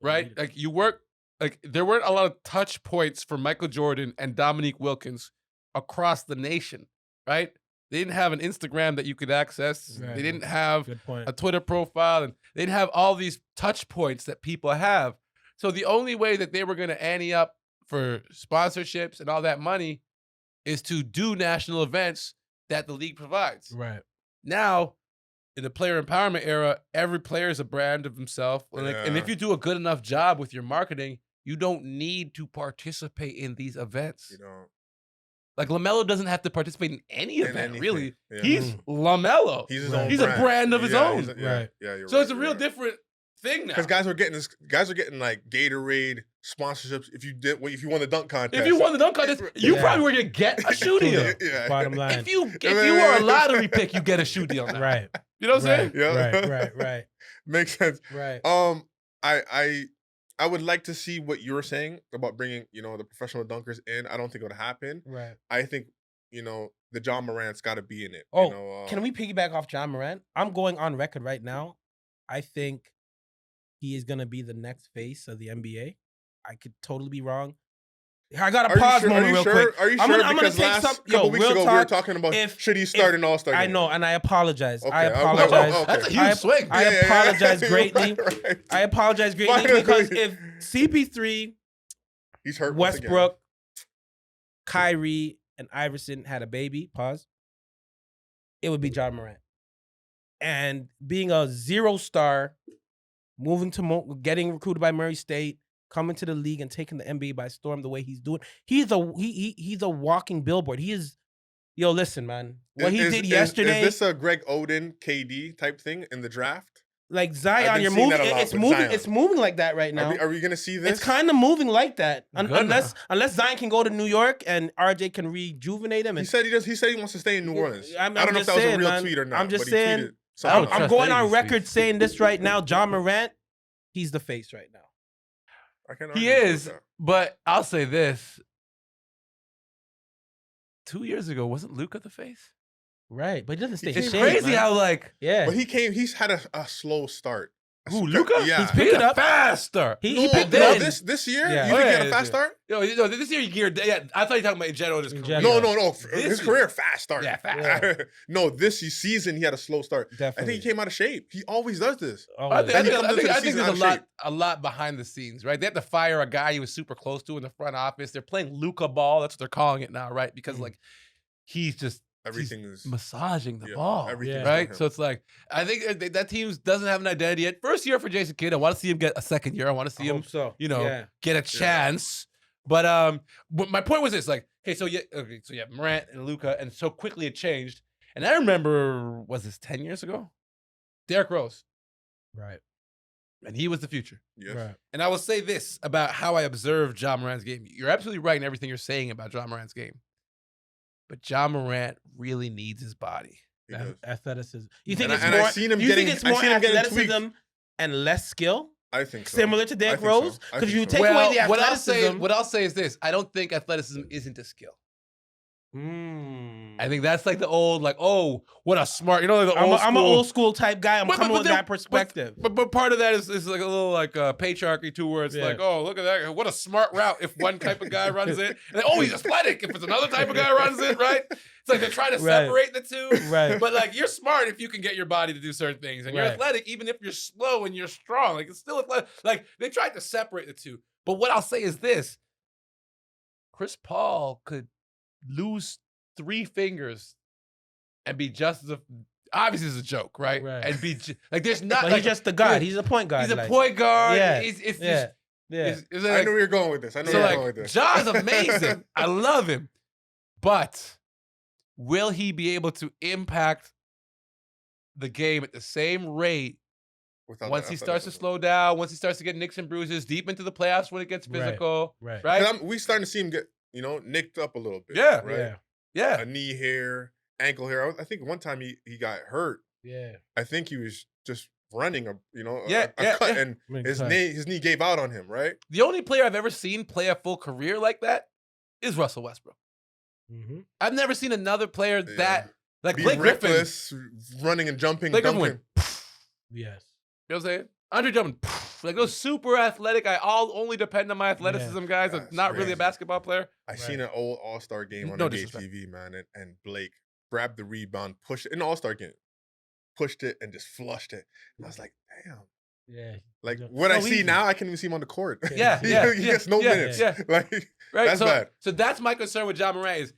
Right? Like there weren't a lot of touch points for Michael Jordan and Dominique Wilkins across the nation. Right? They didn't have an Instagram that you could access. Right. They didn't have Good point. a Twitter profile, and they didn't have all these touch points that people have. So the only way that they were going to ante up for sponsorships and all that money is to do national events that the league provides. Right. Now, in the player empowerment era, every player is a brand of himself. And Yeah. if you do a good enough job with your marketing, you don't need to participate in these events. You know, Like LaMelo doesn't have to participate in any in event, anything. really. Yeah. He's LaMelo. He's his Right. own. He's a brand of his own. he's yeah, Right. Yeah, you're So right, it's a you're real right. different thing now. Because guys are getting like Gatorade sponsorships. If you won the dunk contest, If you won the dunk contest, you Yeah. probably were gonna get a shoe deal. yeah. Bottom line. If you were a lottery pick, you get a shoe deal now. Right. You know what I'm saying? Yeah. Right. Makes sense. Right. I would like to see what you're saying about bringing, the professional dunkers in. I don't think it would happen. Right. I think, the John Morant's got to be in it. Oh, can we piggyback off John Morant? I'm going on record right now. I think he is going to be the next face of the NBA. I could totally be wrong. I got to pause moment real quick. Are you I'm sure? gonna Because take couple weeks real ago, we were talk, talking about if- should he start an All-Star game? I know, and I apologize. Okay, I okay, apologize. okay. That's a huge swing. I apologize greatly. Right. I apologize greatly Finally. because if CP3, He's hurt once again. Westbrook, Kyrie, and Iverson had a baby, it would be John Morant. And being a 0-star, moving to getting recruited by Murray State, coming to the league and taking the NBA by storm the way he's doing, he's a walking billboard. He is, listen, man, what he did yesterday. Is this a Greg Oden KD type thing in the draft? Like I've Zion, been you're seeing moving. that a lot It's with moving. Zion. It's moving like that right now. Are we going to see this? It's kind of moving like that, Good unless Zion can go to New York and RJ can rejuvenate him. He And said he does. He said he wants to stay in New Orleans. I'm I don't know if just that was a saying, real man. tweet or not. I'm just but he saying, tweeted I don't something. I'm trust going any of on these record tweets. saying this right now. John Morant, he's the face right now. I can't He argue with is, that. but I'll say this. 2 years ago, wasn't Luka the face? Right, but he doesn't stay in It's shape. Crazy man. how like yeah. But he's had a slow start. who Luka? Yeah. He's picking up. faster. He No, picked no, it up. this year? Yeah. You think he had a Yeah, fast yeah. start? No, this year he geared. Yeah, I thought you were talking about in general. His In career. general. No. This His year. career fast start. Yeah, fast. No, this season he had a slow start. I Definitely. think he came out of shape. He always does this. I Then he think, comes I into think, the I think season there's out of shape. a lot behind the scenes, right? They had to fire a guy he was super close to in the front office. They're playing Luka ball. That's what they're calling it now, right? Because like he's just Everything is massaging the ball, everything's Yeah. on right? him. So it's like I think that team doesn't have an identity yet. First year for Jason Kidd. I want to see him get a second year. I want to see I him, hope so. get a chance. But my point was this: like, hey, so you have Morant and Luka, and so quickly it changed. And I remember, was this 10 years ago? Derrick Rose, Right. and he was the future. Yes. Right. And I will say this about how I observed John Morant's game. You're absolutely right in everything you're saying about John Morant's game. But John Morant really needs his body. He does. Athleticism. You think And it's I more? seen him you getting- think it's I more seen him getting athleticism and less skill, I think so. similar to I Derrick think so. Rose? I Because think you so. take away the what athleticism. I'll say is this: I don't think athleticism isn't a skill. I think that's like the old, like, oh, what a smart, like the old I'm an old school type guy. I'm coming with that perspective. But part of that is like a little like patriarchy too, where it's like, oh, look at that, what a smart route if one type of guy runs it. And then, oh, he's athletic if it's another type of guy runs it, right? It's like they're trying to separate the two. Right. But like, you're smart if you can get your body to do certain things, and you're athletic even if you're slow and you're strong. Like, it's still athletic. Like, they tried to separate the two. But what I'll say is this: Chris Paul could lose 3 fingers and be just as obviously it's a joke, right? And be like, there's not. But like, he's just the guard. He's a point guard. He's a point guard. Yeah. It's I know where you're going with this. I know where you're going with this. Ja's amazing. I love him, but will he be able to impact the game at the same rate once he starts to slow down? Once he starts to get nicks and bruises deep into the playoffs when it gets physical, right? We starting to see him get nicked up a little bit. Yeah, right. Yeah, a knee hair, ankle hair. I think one time he got hurt. Yeah, I think he was just running a cut, and his knee gave out on him. Right. The only player I've ever seen play a full career like that is Russell Westbrook. I've never seen another player that like be Blake Griffin running and jumping. Blake Griffin went, yes. You know what I'm saying? Andre Drummond, like those super athletic. I only depend on my athleticism, guys. I'm not really a basketball player. I seen an old All-Star game on NBA TV, man, and Blake grabbed the rebound, pushed it in the All-Star game, pushed it and just flushed it. And I was like, damn. Yeah. Like what I see now, I can't even see him on the court. He gets no minutes. Like that's bad. So that's my concern with Ja Morant is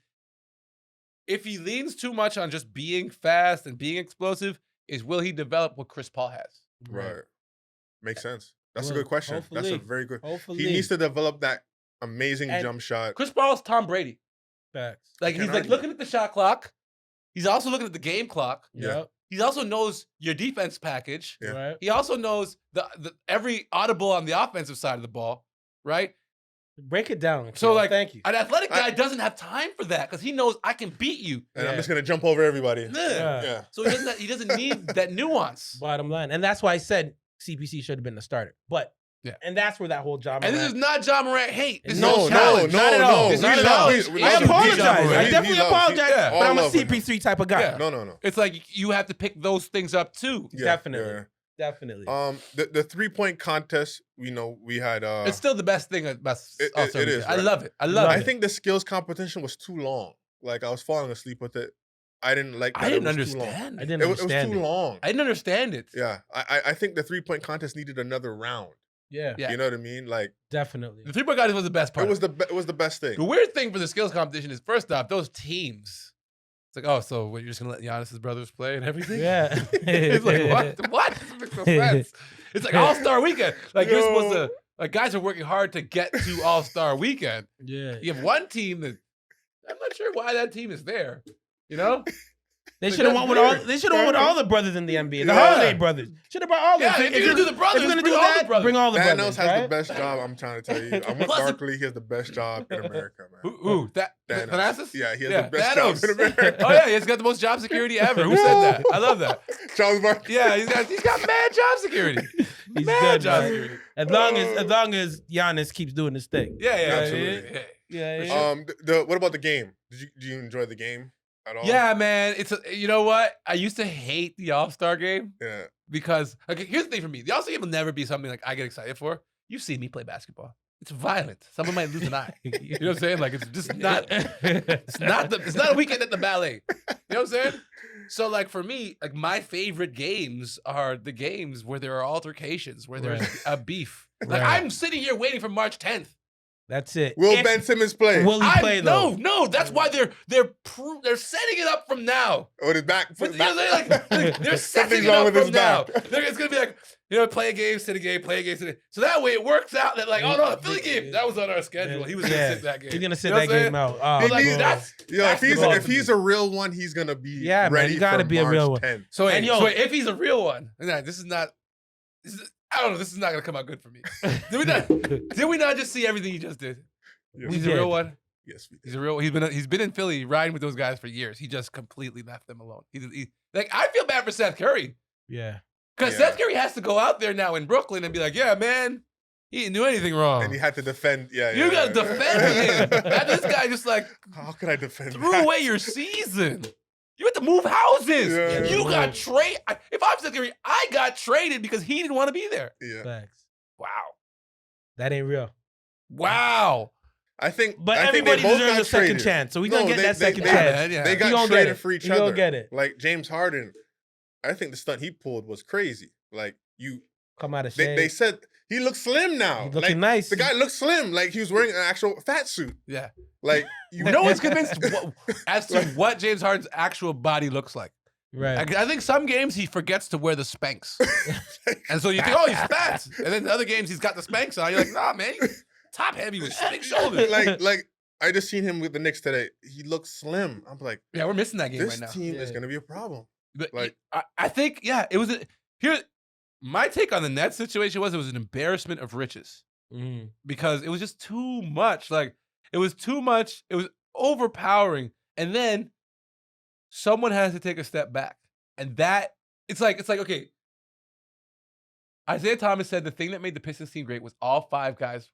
if he leans too much on just being fast and being explosive, will he develop what Chris Paul has? Right. Makes sense. That's a good question. That's a very good. Hopefully. He needs to develop that amazing jump shot. Chris Paul is Tom Brady. Facts. Like he's like looking at the shot clock. He's also looking at the game clock. Yeah. He also knows your defense package. Yeah. Right. He also knows the every audible on the offensive side of the ball, right? Break it down. So like, thank you. An athletic guy doesn't have time for that because he knows I can beat you. And I'm just gonna jump over everybody. Yeah. So he doesn't need that nuance. Bottom line, and that's why I said CPC should have been the starter. But and that's where that whole Ja Morant. And this is not Ja Morant hate. This no, is challenge. Not at all. Not at all. I apologize. I definitely apologize. Yeah. But I'm a CP3 type of guy. Yeah. No. It's like you have to pick those things up too. Yeah, Definitely. The 3-point contest, we had. It's still the best thing. It is. I love it. I think the skills competition was too long. Like I was falling asleep with it. I didn't like that. I didn't understand. It was too long. I didn't understand it. Yeah. I think the 3-point contest needed another round. Yeah. You know what I mean? Like definitely. The 3-point contest was the best part. It was the best thing. The weird thing for the skills competition is first off, those teams. It's like, oh, so what, you're just gonna let Giannis's brothers play and everything? Yeah. It's like what? This makes no sense. It's like All-Star Weekend. Like you're supposed to. Like guys are working hard to get to All-Star Weekend. Yeah. You have one team that I'm not sure why that team is there. You know. They should have went with all. They should have went with all the brothers in the NBA. The Holiday brothers should have brought all. Yeah, if you're gonna do the brothers, bring all the brothers. Bring all the brothers. Thanos has the best job. I'm trying to tell you. I'm with Barkley. He has the best job in America, man. Ooh, that Thanos? Yeah, he has the best job in America. Oh yeah, he's got the most job security ever. Who said that? I love that. Charles Barkley. Yeah, he's got mad job security. He's mad good, job man. security. As long as Giannis keeps doing his thing. Yeah, absolutely. Yeah. What about the game? Did you enjoy the game at all? Yeah, man. You know what? I used to hate the All-Star game. Yeah. Because here's the thing for me: the All-Star game will never be something like I get excited for. You've seen me play basketball. It's violent. Someone might lose an eye. You know what I'm saying? Like it's just not. It's not a weekend at the ballet. You know what I'm saying? So like for me, like my favorite games are the games where there are altercations, where there's a beef. Like I'm sitting here waiting for March 10th. That's it. Will Ben Simmons play? Will he play though? No. That's why they're setting it up from now. Oh, his back. They're setting it up from now. It's gonna be like play a game, sit a game, play a game, sit a game. So that way it works out that like, oh no, the Philly game that was on our schedule. He was gonna sit that game. He's gonna sit that game out. If he's a real one, he's gonna be ready. Man, you gotta be a real one. 10th. So if he's a real one, this is not. I don't know. This is not gonna come out good for me. Did we not just see everything he just did? Yes. He's a real one. Yes, we did. He's a real. He's been in Philly riding with those guys for years. He just completely left them alone. I feel bad for Seth Curry. Yeah. Because Seth Curry has to go out there now in Brooklyn and be like, yeah, man, He didn't do anything wrong. And he had to defend. Yeah, You got to defend him. This guy just like how could I defend? threw that? away your season. You had to move houses. Yeah. You got traded. If I'm Seth Curry, I got traded because he didn't want to be there. Yeah, Facts. Wow. That ain't real. Wow. I think. But I think everybody they both deserves got a second traded. chance. So we're going to get that second they, chance. Yeah. They He got gonna get traded it. for each He other. gonna get it. Like James Harden, I think the stunt he pulled was crazy. Like Come out of shade. they said he looks slim now. He's looking like, nice. The guy looks slim. Like he was wearing an actual fat suit. Yeah. Like you No one's convinced as to what James Harden's actual body looks like. Right. I think some games he forgets to wear the Spanx. And so you think, oh, he's fat. And then the other games he's got the Spanx on. You're like, nah, man, he's top heavy with big shoulders. like I just seen him with the Knicks today. He looks slim. I'm like, Yeah, we're missing that game this right now. team is Yeah. gonna be a problem. But like- I think, yeah, it was here. My take on the Nets situation was it was an embarrassment of riches Mm. because it was just too much. Like it was too much. It was overpowering. And then someone has to take a step back. And that it's like, okay. Isaiah Thomas said the thing that made the Pistons team great was all five guys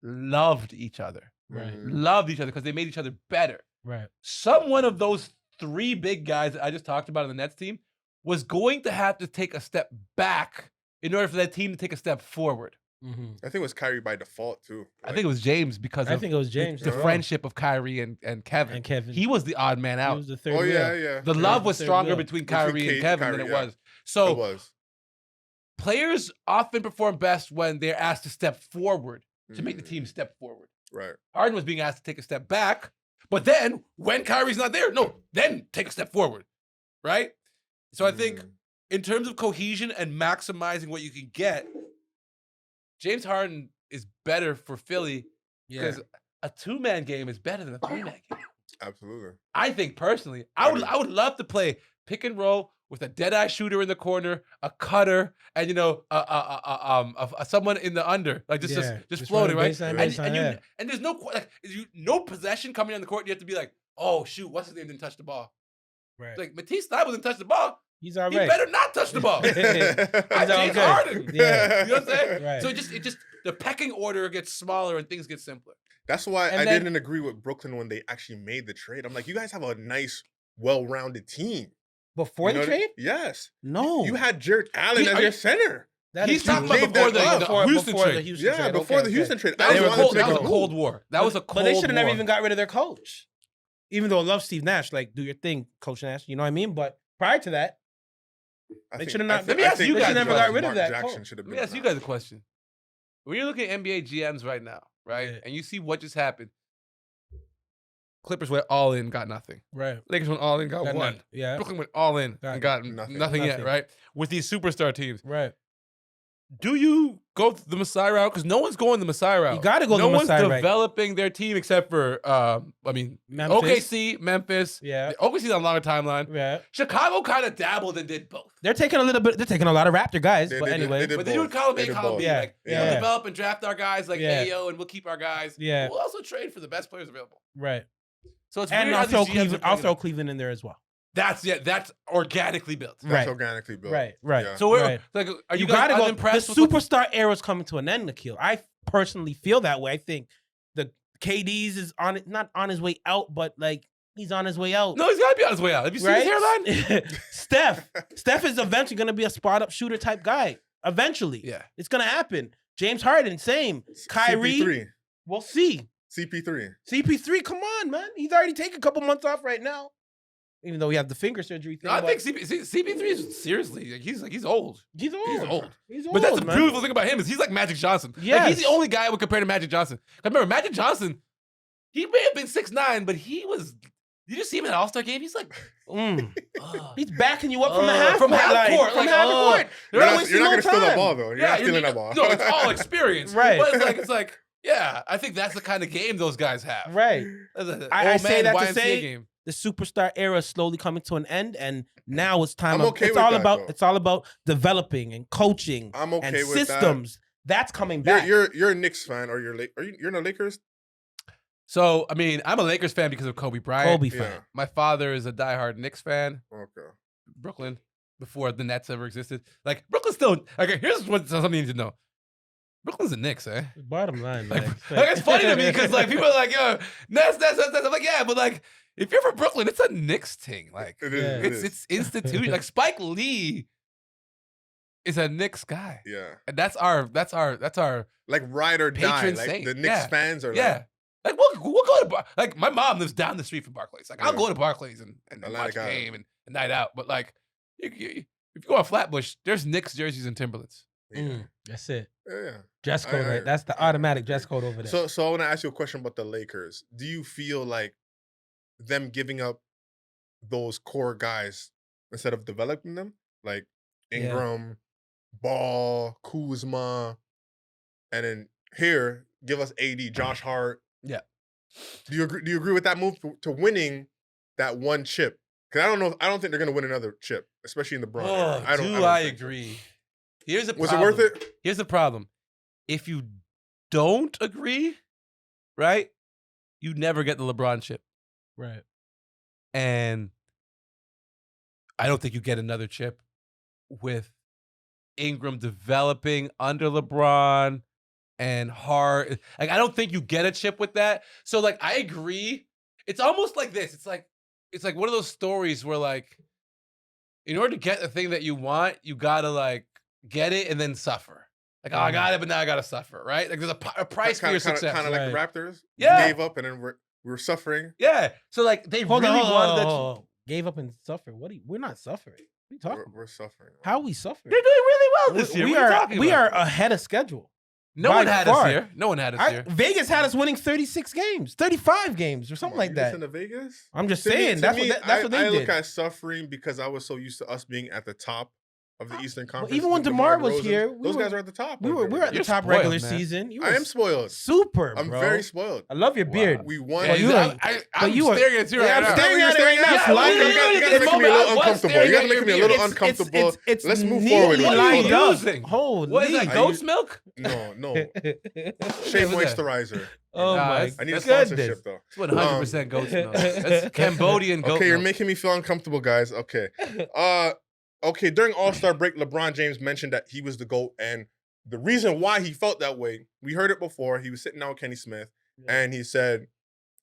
loved each other. Right. Loved each other because they made each other better. Right. Someone of those three big guys that I just talked about on the Nets team was going to have to take a step back in order for that team to take a step forward. Mm-hmm. I think it was Kyrie by default too. I think it was James because I of think it was James. the as well. friendship of Kyrie and Kevin. And Kevin. He was the odd man He out. was the third Oh yeah, wheel. yeah. The yeah. love was third stronger wheel. between Between Kyrie and Kevin than Kyrie, it yeah. was. So It was. players often perform best when they're asked to step forward to make the Mhm. team step forward. Right. Harden was being asked to take a step back, but then when Kyrie's not there, then take a step forward, right? So I think Mhm. in terms of cohesion and maximizing what you can get, James Harden is better for Philly Yeah. because a two-man game is better than a three-man game. Absolutely. I think personally, I would love to play pick and roll with a dead-eye shooter in the corner, a cutter, and someone in the under, like just floating, run right? baseline, And- baseline, And there's no possession coming on the court. You have to be like, oh shoot, what's his name didn't touch the ball. Right. Like Matisse Thybulle didn't touch the ball. He's all He right. better not touch the ball. He's all James good. Harden. Yeah. You know what I'm saying? Right. So it just the pecking order gets smaller and things get simpler. That's why And I then- didn't agree with Brooklyn when they actually made the trade. I'm like, you guys have a nice, well-rounded team. Before You the know trade? Yes. No. You had Jared Allen Are as you- your center. That He's is talking true. about Gave before that the up. Houston before trade. the Houston Yeah, trade. before Okay, the okay. Houston trade. That I was, wanted a to cold, take that was a over. cold war. That was a cold But they should have never war. even got rid of their coach. Even though I love Steve Nash, like, do your thing, Coach Nash. You know what I mean? But prior to that, I They think- should've I not- think- let me I ask think you guys Mark never got rid of that Jackson coach. should have Let been me ask you around. guys a question. When you're looking at NBA GMs right now, right, Yeah. and you see what just happened, Clippers went all in, got nothing. right. Lakers went all in, got Got one. none. Yeah. Brooklyn went all in Got and got nothing. nothing yet, Nothing. right? With these superstar teams, Right. do you go the Masai route? Because no one's going the Masai route. You got to go no the one's Masai right. developing their team except for, Memphis. OKC, Memphis. Yeah. OKC's on a longer timeline. Yeah. Chicago kind of dabbled and did both. They're taking a lot of Raptor guys. They but did- anyway. they did But they do both. column A, They did column both. B. Yeah. Like, Yeah. we'll develop and draft our guys like Yeah. AO, and we'll keep our guys. Yeah. We'll also trade for the best players available. Right. So it's And weird how also these GMs are Cleveland, playing also it. Cleveland in there as well. That's organically built. That's Right. organically built. Right. Right. Yeah. So we're Right. like, are you, You guys gotta go. The unimpressed with what superstar era is coming to an end, Akil. I personally feel that way. I think the KD's is on it, not on his way out, but like he's on his way out. No, he's got to be on his way out. Have you seen his hairline? Steph is eventually going to be a spot up shooter type guy. Eventually, Yeah. it's going to happen. James Harden, same. Kyrie, CP3. we'll see. CP3. CP3, come on, man. He's already taking a couple months off right now, even though he had the finger surgery thing. No, I but think CP3 is seriously he's old. he's old. He's old. He's old. But that's the man. beautiful thing about him is he's like Magic Johnson. Like, Yes. he's the only guy I would compare to Magic Johnson. I remember Magic Johnson, he may have been 6'9", but he was. Did you see him in an All-Star game? He's like, Mm. ugh. He's backing you up from the half From court half line. court, From like, half oh. court. You're not, wasting you're not no going to steal the time. ball, though. You're not stealing that ball. No, it's all experience. Right. But it's like, yeah, I think that's the kind of game those guys have. Right. I Old say man that to YMCA say game. the superstar era is slowly coming to an end, and now it's time. I'm okay it's with all that, about. though. It's all about developing and coaching I'm okay and with that. systems. That's coming back. You're a Knicks fan, or you're in the Lakers? So, I mean, I'm a Lakers fan because of Kobe Bryant. Kobe fan. Yeah. My father is a diehard Knicks fan. Okay. Brooklyn, before the Nets ever existed. Like, Brooklyn still. Okay, here's something you need to know. Brooklyn's the Knicks, eh? Bottom line, Like, man. it's funny to me because like people are like, yo, Nets. I'm like, yeah, but like if you're from Brooklyn, it's a Knicks thing. Like It Yeah. is. it's institution. Like Spike Lee is a Knicks guy. Yeah. And that's our Like ride or die. patron Like saint. the Knicks Yeah. fans are yeah. Like we'll go to like my mom lives down the street from Barclays. Like I'll Yeah. go to Barclays and Atlanta watch a got it. game and a night out. But like if you go on Flatbush, there's Knicks jerseys and Timberlands. like, yeah. That's it. Yeah. Dress code, I- right? That's the automatic dress code over there. So I want to ask you a question about the Lakers. Do you feel like them giving up those core guys instead of developing them, like Yeah. Ingram, Ball, Kuzma, and then here give us AD, Josh Hart? Yeah. Do you agree with that move to winning that one chip? Because I don't think they're gonna win another chip, especially in the Bron era. I don't think so. agree? Here's the Was problem. it worth it? Here's the problem. If you don't agree, right, you never get the LeBron chip. Right. And I don't think you get another chip with Ingram developing under LeBron and Hart. Like, I don't think you get a chip with that. So, like, I agree. It's almost like this. It's like one of those stories where, like, in order to get the thing that you want, you gotta like get it and then suffer. Like, oh, I got it, but now I gotta suffer, right? Like, there's a price for your success. Kind of like the Right. Raptors. Yeah. Gave up and then we're suffering. Yeah. So, like, they Hold really on, wanted that. Gave up and suffered. We're not suffering. What are you talking about? We're suffering. How are we suffering? They're doing really well this year. We What are you are talking we about? are ahead of schedule. No by one had us far. here. No one had us here. Vegas had us winning 36 games, 35 games, or something like that. Listen to Vegas. I'm just To me- saying to that's me, what that's what they I did. look at suffering because I was so used to us being at the top of the Eastern Conference. even when with DeMar DeMar was DeRozan, here, we those were- guys are at the top. we were at the You're top spoiled, regular man. season. You I were am spoiled. super. I'm bro. very spoiled. I love your Wow. beard. We won. Well, you are- I'm you are- staring at you Yeah, right I'm now. staring at it right now. Yeah, Slide. literally, You guys this are making me a moment, I little was uncomfortable. staring You guys at are making me a your little beard. uncomfortable. It's Let's move neatly forward. What are lined you up. using? Holy. What is that, I goat's use- milk? No. Shea What's that? moisturizer. Oh Nah, my it's- I need a That's sponsorship goodness. though. It's 100% goat's milk. That's Cambodian goat Okay, you're milk. making me feel uncomfortable, guys. Okay. Okay, during All-Star break, LeBron James mentioned that he was the GOAT, and the reason why he felt that way, we heard it before. He was sitting down with Kenny Smith, and he said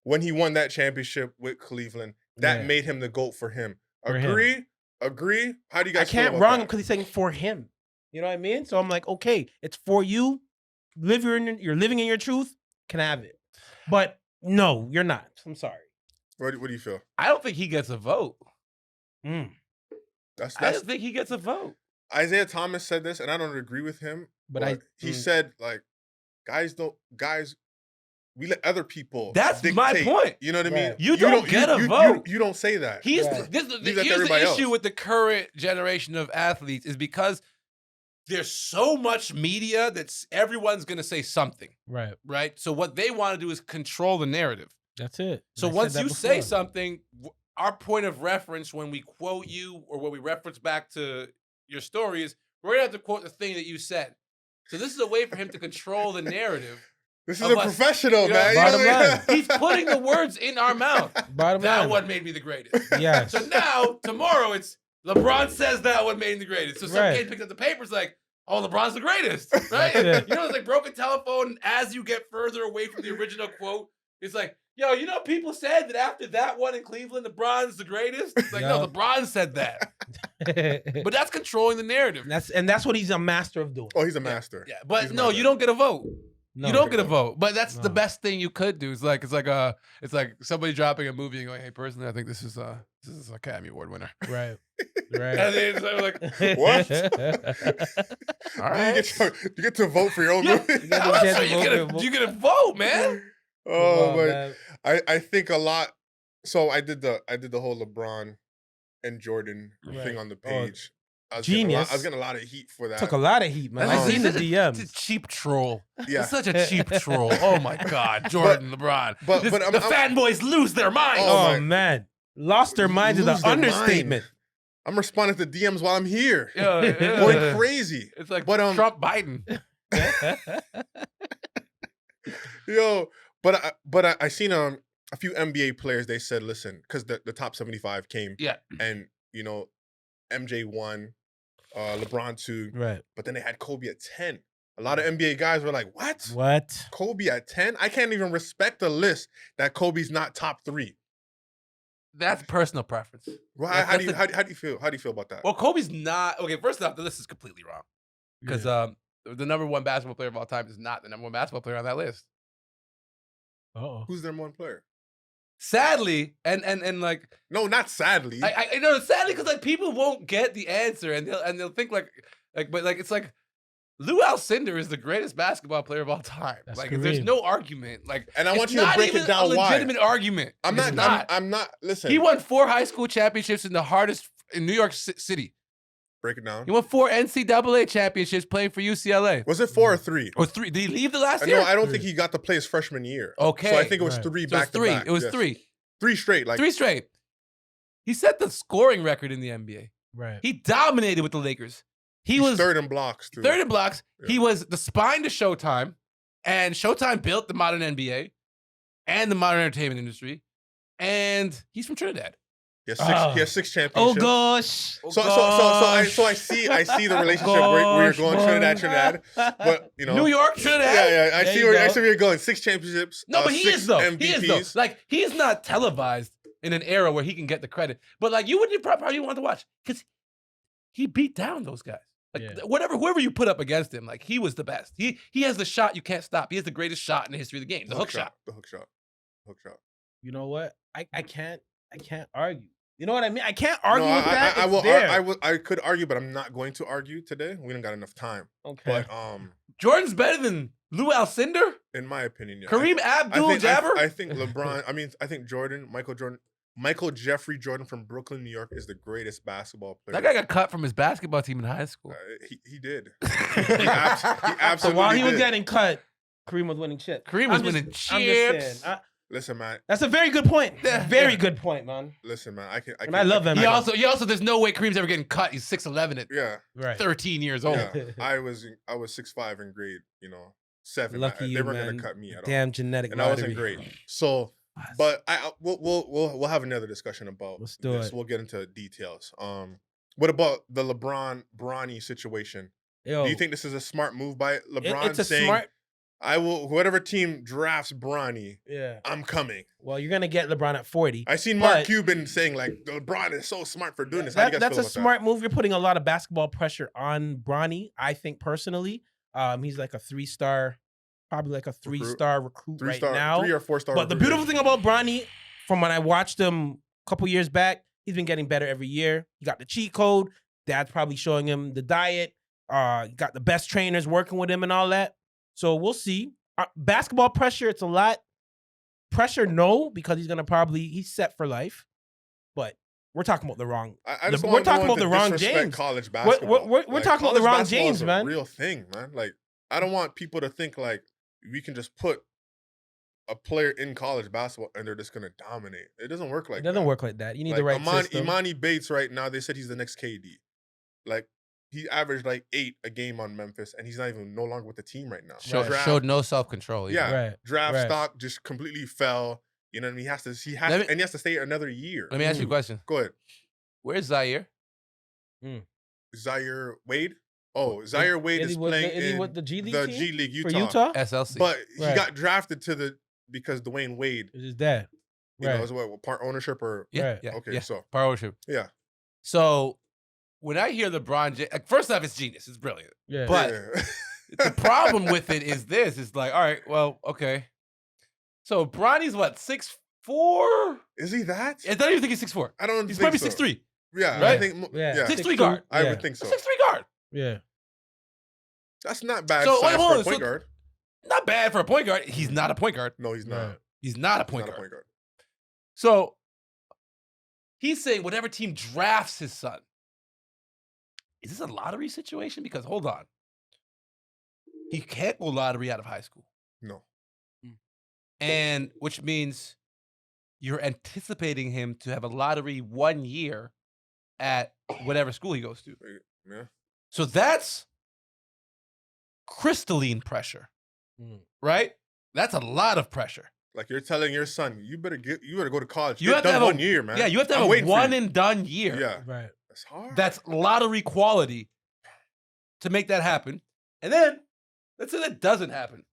when he won that championship with Cleveland, that Yeah. made him the GOAT for him. For him. Agree? How do you I guys feel can't about wrong him that? because he's saying for him. You know what I mean? So I'm like, okay, it's for you. You're living in your truth. Can have it. But no, you're not. I'm sorry. What do you feel? I don't think he gets a vote. Mm. I That's don't think he gets a vote. Isaiah Thomas said this, and I don't agree with him. But He said, like, guys, we let other people. That's my dictate. point. You know what I mean? Right. You don't get a vote. You don't say that. Here's Yeah. Leave that to here's the everybody issue else. with the current generation of athletes is because there's so much media that everyone's going to say something, right. right? So what they want to do is control the narrative. That's it. So I said once that you say before. something, our point of reference when we quote you or when we reference back to your story is we're going to have to quote the thing that you said. So this is a way for him to control the narrative. This is of a us, professional, you know, man. bottom line. He's putting the words in our mouth. Bottom That line. one made me the greatest. Yes. So now, tomorrow, it's LeBron says that one made him the greatest. So some Right. kid picked up the papers like, oh, LeBron's the greatest, right? That's it. You know, it's like broken telephone. As you get further away from the original quote, it's like, yo, you know, people said that after that one in Cleveland, LeBron's the greatest. It's like, no, Yeah. LeBron said that. But that's controlling the narrative. that's what he's a master of doing. Oh, he's a master. Yeah, but He's a no, master. you don't get a vote. No. You don't get a vote, but that's the No. best thing you could do. It's like somebody dropping a movie and going, "Hey, personally, I think this is a Academy Award winner." Right. And Right. then it's like, What? all You right, get to vote for your own Yeah. movie. gotta How get else are to you vote. gonna vote, man? Oh, Come on, but man. I think a lot. So I did the whole LeBron and Jordan Right. thing on the Oh, page. I was genius. getting a lot of heat for that. Took a lot of heat, man. That's I seen the It's a DMs. cheap troll. Yeah. It's such a cheap troll. Oh my God, Jordan, LeBron. but This- I'm- the I'm- fanboys lose their minds. Oh, Oh, my- man. Lost their minds is Lose an their understatement. mind. I'm responding to DMs while I'm here. Yeah, Going crazy. It's like But, Trump Biden. Yo, but I seen a few NBA players. They said, listen, because the top 75 came, Yeah. and you know, MJ won, LeBron 2, Right. but then they had Kobe at 10. A lot of NBA guys were like, what? What? Kobe at 10? I can't even respect the list that Kobe's not top 3. That's personal preference. Well, That's- how do that's you feel? How do you feel about that? Well, Kobe's not okay. First off, the list is completely wrong because the number 1 basketball player of all time is not the number 1 basketball player on that list. Uh-oh. Who's their one player? Sadly, and like No, not sadly. I know sadly because like people won't get the answer and they'll think like but like it's like Lou Alcindor is the greatest basketball player of all time. That's like Kareem. there's no argument. Like And I it's want you to not break it even down a why. legitimate argument. I'm It's not. I'm not. Listen. He won 4 high school championships in the hardest in New York City. Break it down. He won 4 NCAA championships playing for UCLA. Was it 4 or 3? Or 3? Did he leave the last year? No, I don't think he got to play his freshman year. Okay. So I think it was Right. 3 So it was back to 3. back. It was Yes. 3. 3 straight. Like 3 straight. He set the scoring record in the NBA. Right. He dominated with the Lakers. He he's was third in blocks too. third in blocks. Yeah. He was the spine to Showtime, and Showtime built the modern NBA and the modern entertainment industry. And he's from Trinidad. He has 6 Oh championships. gosh. So I see the relationship where you're going Trinidad, but you know New York, Trinidad. Yeah, I There see you where go. you're going. 6 championships. No, but he 6 is though. MVPs. He is though. Like he's not televised in an era where he can get the credit. But like you would probably want to watch because he beat down those guys. Like Yeah. whoever you put up against him, like he was the best. He has the shot you can't stop. He has the greatest shot in the history of the game, the hook shot. The hook shot. Hook shot. You know what? I can't argue. You know what I mean? I can't argue with that. I It's will. there. I could argue, but I'm not going to argue today. We don't got enough time. Okay. But Jordan's better than Lou Alcindor, in my opinion, yeah. Kareem Abdul-Jabbar. I think LeBron. I think Michael Jeffrey Jordan from Brooklyn, New York, is the greatest basketball player. That guy got cut from his basketball team in high school. He did. He absolutely So while he was did. getting cut, Kareem was winning chips. Kareem was I'm just- winning I'm just chips. saying. Listen, man. That's a very good point. Very good point, man. Listen, man. And I love him. He also, there's no way Kareem's ever getting cut. He's 6'11" at Yeah. Right. 13 years old. Yeah. I was 6'5" in grade, 7. Lucky They you, weren't man. gonna cut me at all. Damn genetic And I wasn't lottery. great. So, but we'll have another discussion about Let's do this. it. We'll get into details. What about the LeBron Bronny situation? Yo, Do you think this is a smart move by LeBron? it's a saying, smart. I will, whatever team drafts Bronny, Yeah. I'm coming. Well, you're gonna get LeBron at 40. I seen Mark But- Cuban saying like LeBron is so smart for doing this. How do you guys That's feel a about smart move. You're putting a lot of basketball pressure on Bronny. I think personally, he's like a 3-star, probably like a 3-star recruit that? right 3-star, now. 3 or 4-star. But the beautiful thing about Bronny, from when I watched him a couple years back, he's been getting better every year. He got the cheat code. Dad's probably showing him the diet. Got the best trainers working with him and all that. So we'll see. Basketball pressure, it's a lot. Pressure, no, because he's set for life. But we're talking about the wrong. I just we're want talking no about one the to wrong disrespect James. college basketball. We're Like, talking about the college wrong basketball James, is a man. Real thing, man. Like I don't want people to think like we can just put a player in college basketball and they're just gonna dominate. It doesn't work like It that. doesn't work like that. You need the right system. Imani Bates right now, they said he's the next KD. Like he averaged like 8 a game on Memphis, and he's not even no longer with the team right now. Showed no self-control. Yeah, Right, draft right. stock just completely fell. You know what I mean? He has to stay another year. Let me ask you a question. Go ahead. Where's Zaire? Zaire Wade. Oh, Zaire Wade is playing in with the G League the team? G League For Utah. SLC. But he Right. got drafted because Dwayne Wade, It's his dad. you Right. know, is what part ownership or yeah, right. yeah, okay, yeah. so Power ownership. yeah. So when I hear LeBron James, like, first off, it's genius. It's brilliant. Yeah. But Yeah. the problem with it is this. It's like, all right, well, okay. So Bronny's what, 6'4"? Is he that? I don't even think he's 6'4". I don't. He's think probably so. 6'3". Yeah, Right? I think. Yeah. Yeah, 6'3" guard. I Yeah. would think so. 6'3" guard. Yeah. That's not bad So, size wait, hold for a on, point so- guard. Not bad for a point guard. He's not a point guard. No, he's not. Right. He's not a He's point not guard. a point guard. So he's saying whatever team drafts his son. Is this a lottery situation? Because hold on. He can't go lottery out of high school. No. And which means you're anticipating him to have a lottery 1 year at whatever school he goes to. Yeah. So that's crystalline pressure, Mm. right? That's a lot of pressure. Like you're telling your son, you better go to college. You Get have to done have a- 1 year, man. Yeah, you have to I'm have a waiting for one you. and done year. Yeah, Right. that's hard. That's lottery quality to make that happen. And then Let's say that doesn't happen.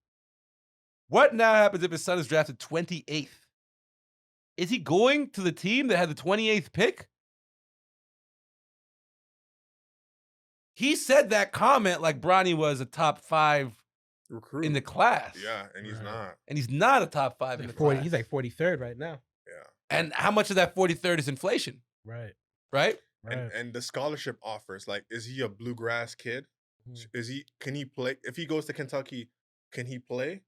What now happens if his son is drafted 28th? Is he going to the team that had the 28th pick? He said that comment like Bronny was a top 5 recruit in the class. Yeah, and he's not. And he's not a top 5 in the class. He's like 43rd right now. Yeah. And how much of that 43rd is inflation? Right. Right? And the scholarship offers, like, is he a bluegrass kid? Can he play? If he goes to Kentucky, can he play?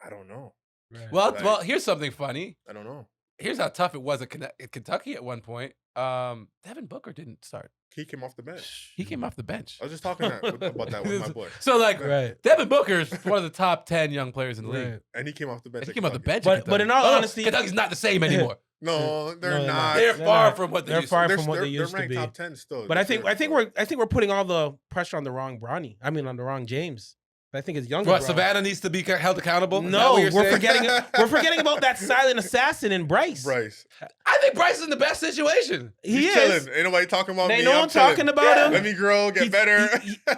I don't know. Right. Well, here's something funny. I don't know. Here's how tough it was at Kentucky at one point. Devin Booker didn't start. He came off the bench. He came off the bench. I was just talking about that with my boy. So, like, Right. Devin Booker's one of the top 10 young players in the league. Right. And he came off the bench. And he at came off the Kentucky. bench. But in all honesty, Kentucky's not the same anymore. No, they're No, not. They're far not. from what they They're used far to. from what they used they're to ranked be. top 10 still. But I think we're putting all the pressure on the wrong Bronny. I mean, on the wrong James. I think it's younger. What, bro. Savannah needs to be held accountable? Is that No, what you're we're saying? forgetting about that silent assassin in Bryce. Bryce. I think Bryce is in the best situation. He He's is. chilling. Ain't nobody talking about They me. know I'm I'm talking chilling. about him. Let me grow, get better.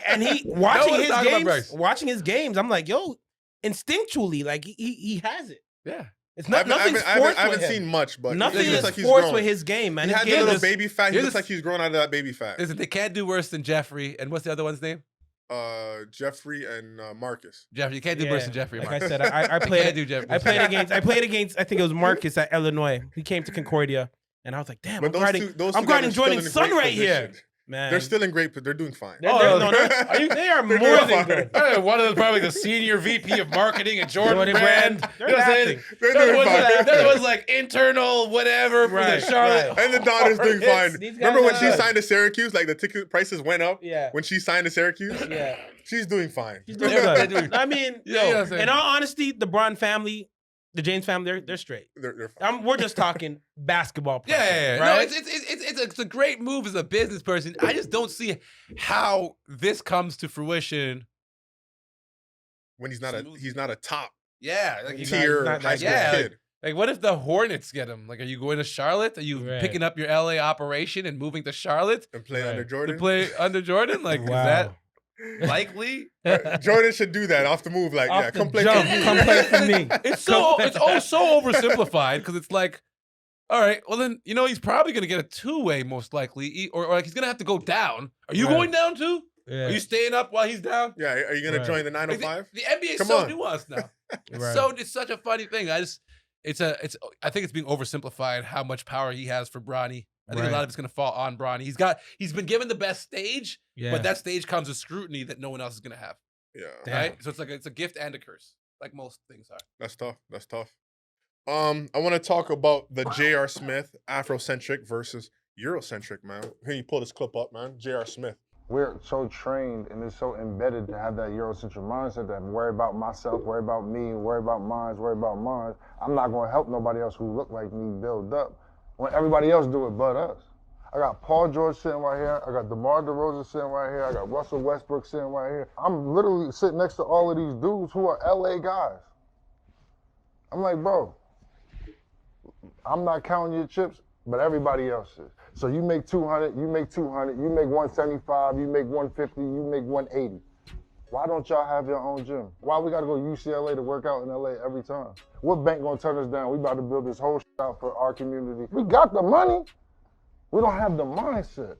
And he No watching one's his talking about games. Bryce. Watching his games, I'm like, yo, instinctually, like he has it. Yeah. It's not nothing's I forced haven't with him. seen much, but Nothing he looks is like he's forced growing. with his game, man. He His had the game little is baby fat. He here's looks like he's growing out of that baby fat. Listen, they can't do worse than Jeffrey. And what's the other one's name? Jeffrey and Marcus. Jeffrey. You can't do worse than Jeffrey. Like Marcus. I said, I You played. can't do Jeffrey. I played against. I think it was Marcus at Illinois. He came to Concordia, and I was like, damn, But I'm guarding those I'm two guarding guys are still Jordan's in son great right here, position. man. They're still in great, but they're doing fine. They are more They're doing than fine. good. One of them probably the senior VP of marketing at Jordan Jordan Brand. Brand. You know what I'm saying? They're The other doing one's fine. like- the other one's like internal whatever for the Right, Charlotte. right. And the daughter's doing fine. These guys Remember when are she good. signed to Syracuse? Like the ticket prices went up. Yeah. When she signed to Syracuse, Yeah, she's doing fine. he's doing They're good. doing- I mean, Yeah, you know what I'm saying? in all honesty, the Braun family, the James family, they're straight. They're fine. We're just talking basketball. Yeah, pressure, No, right? it's a great move as a business person. I just don't see how this comes to fruition. When he's not a top Yeah, like He's tier not high that school good. kid. Like, what if the Hornets get him? Like, are you going to Charlotte? Are you Right. picking up your LA operation and moving to Charlotte And play Right. under to Jordan. play under Jordan? Like, is that likely? Jordan should do that off the move. Like, Off yeah, the come play jump, for me. come play for me. It's so oversimplified because it's like, all right, well then he's probably gonna get a two-way most likely, or like he's gonna have to go down. Are you Right. going down too? Yeah. Are you staying up while he's down? Yeah, are you gonna Right. join the Like, 905? the NBA is Come so on. nuanced now. Right. It's such a funny thing. I think it's being oversimplified how much power he has for Bronny. I think a Right. lot of it's gonna fall on Bronny. He's been given the best stage, Yeah. but that stage comes with scrutiny that no one else is gonna have. Yeah, Damn. Right? So it's a gift and a curse, like most things are. that's tough. That's tough. I want to talk about the J.R. Smith Afrocentric versus Eurocentric, man. Here, you pull this clip up, man. J.R. Smith. We're so trained and it's so embedded to have that Eurocentric mindset that worry about myself, worry about me, worry about mine, worry about mine. I'm not going to help nobody else who look like me build up when everybody else do it but us. I got Paul George sitting right here. I got DeMar DeRozan sitting right here. I got Russell Westbrook sitting right here. I'm literally sitting next to all of these dudes who are LA guys. I'm like, bro, I'm not counting your chips, but everybody else is. So you make 200, you make 200, you make 175, you make 150, you make 180. Why don't y'all have your own gym? Why we gotta go to UCLA to work out in LA every time? What bank gonna turn us down? We about to build this whole shit out for our community. We got the money. We don't have the mindset.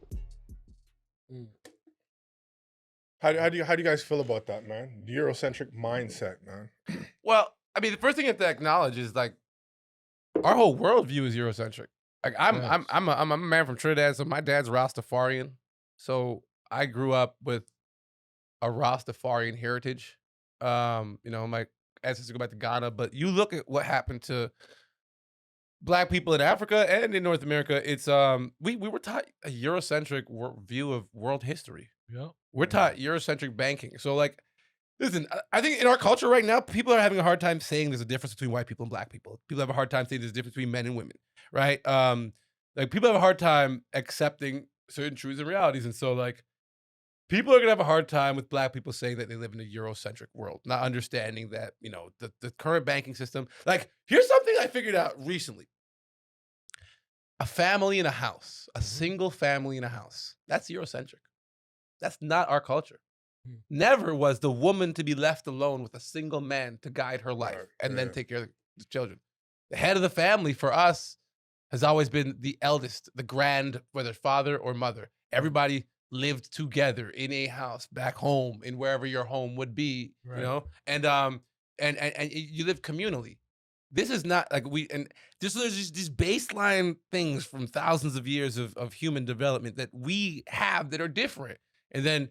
How do you guys feel about that, man? The Eurocentric mindset, man. Well, I mean, the first thing you have to acknowledge is like our whole worldview is Eurocentric. Like I'm a man from Trinidad, so my dad's Rastafarian. So I grew up with a Rastafarian heritage. My ancestors go back to Ghana, but you look at what happened to Black people in Africa and in North America. It's we were taught a Eurocentric view of world history. Yeah. We're taught Eurocentric banking. So like, listen, I think in our culture right now, people are having a hard time saying there's a difference between white people and Black people. People have a hard time saying there's a difference between men and women, right? Like people have a hard time accepting certain truths and realities. And so like, people are gonna have a hard time with Black people saying that they live in a Eurocentric world, not understanding that, the current banking system. Like, here's something I figured out recently. A family in a house, a single family in a house, that's Eurocentric. That's not our culture. Never was the woman to be left alone with a single man to guide her life and then take care of the children. The head of the family for us has always been the eldest, the grand, whether father or mother. Everybody lived together in a house back home, in wherever your home would be, you know, and you live communally. This is not like there's just these baseline things from thousands of years of human development that we have that are different. And then,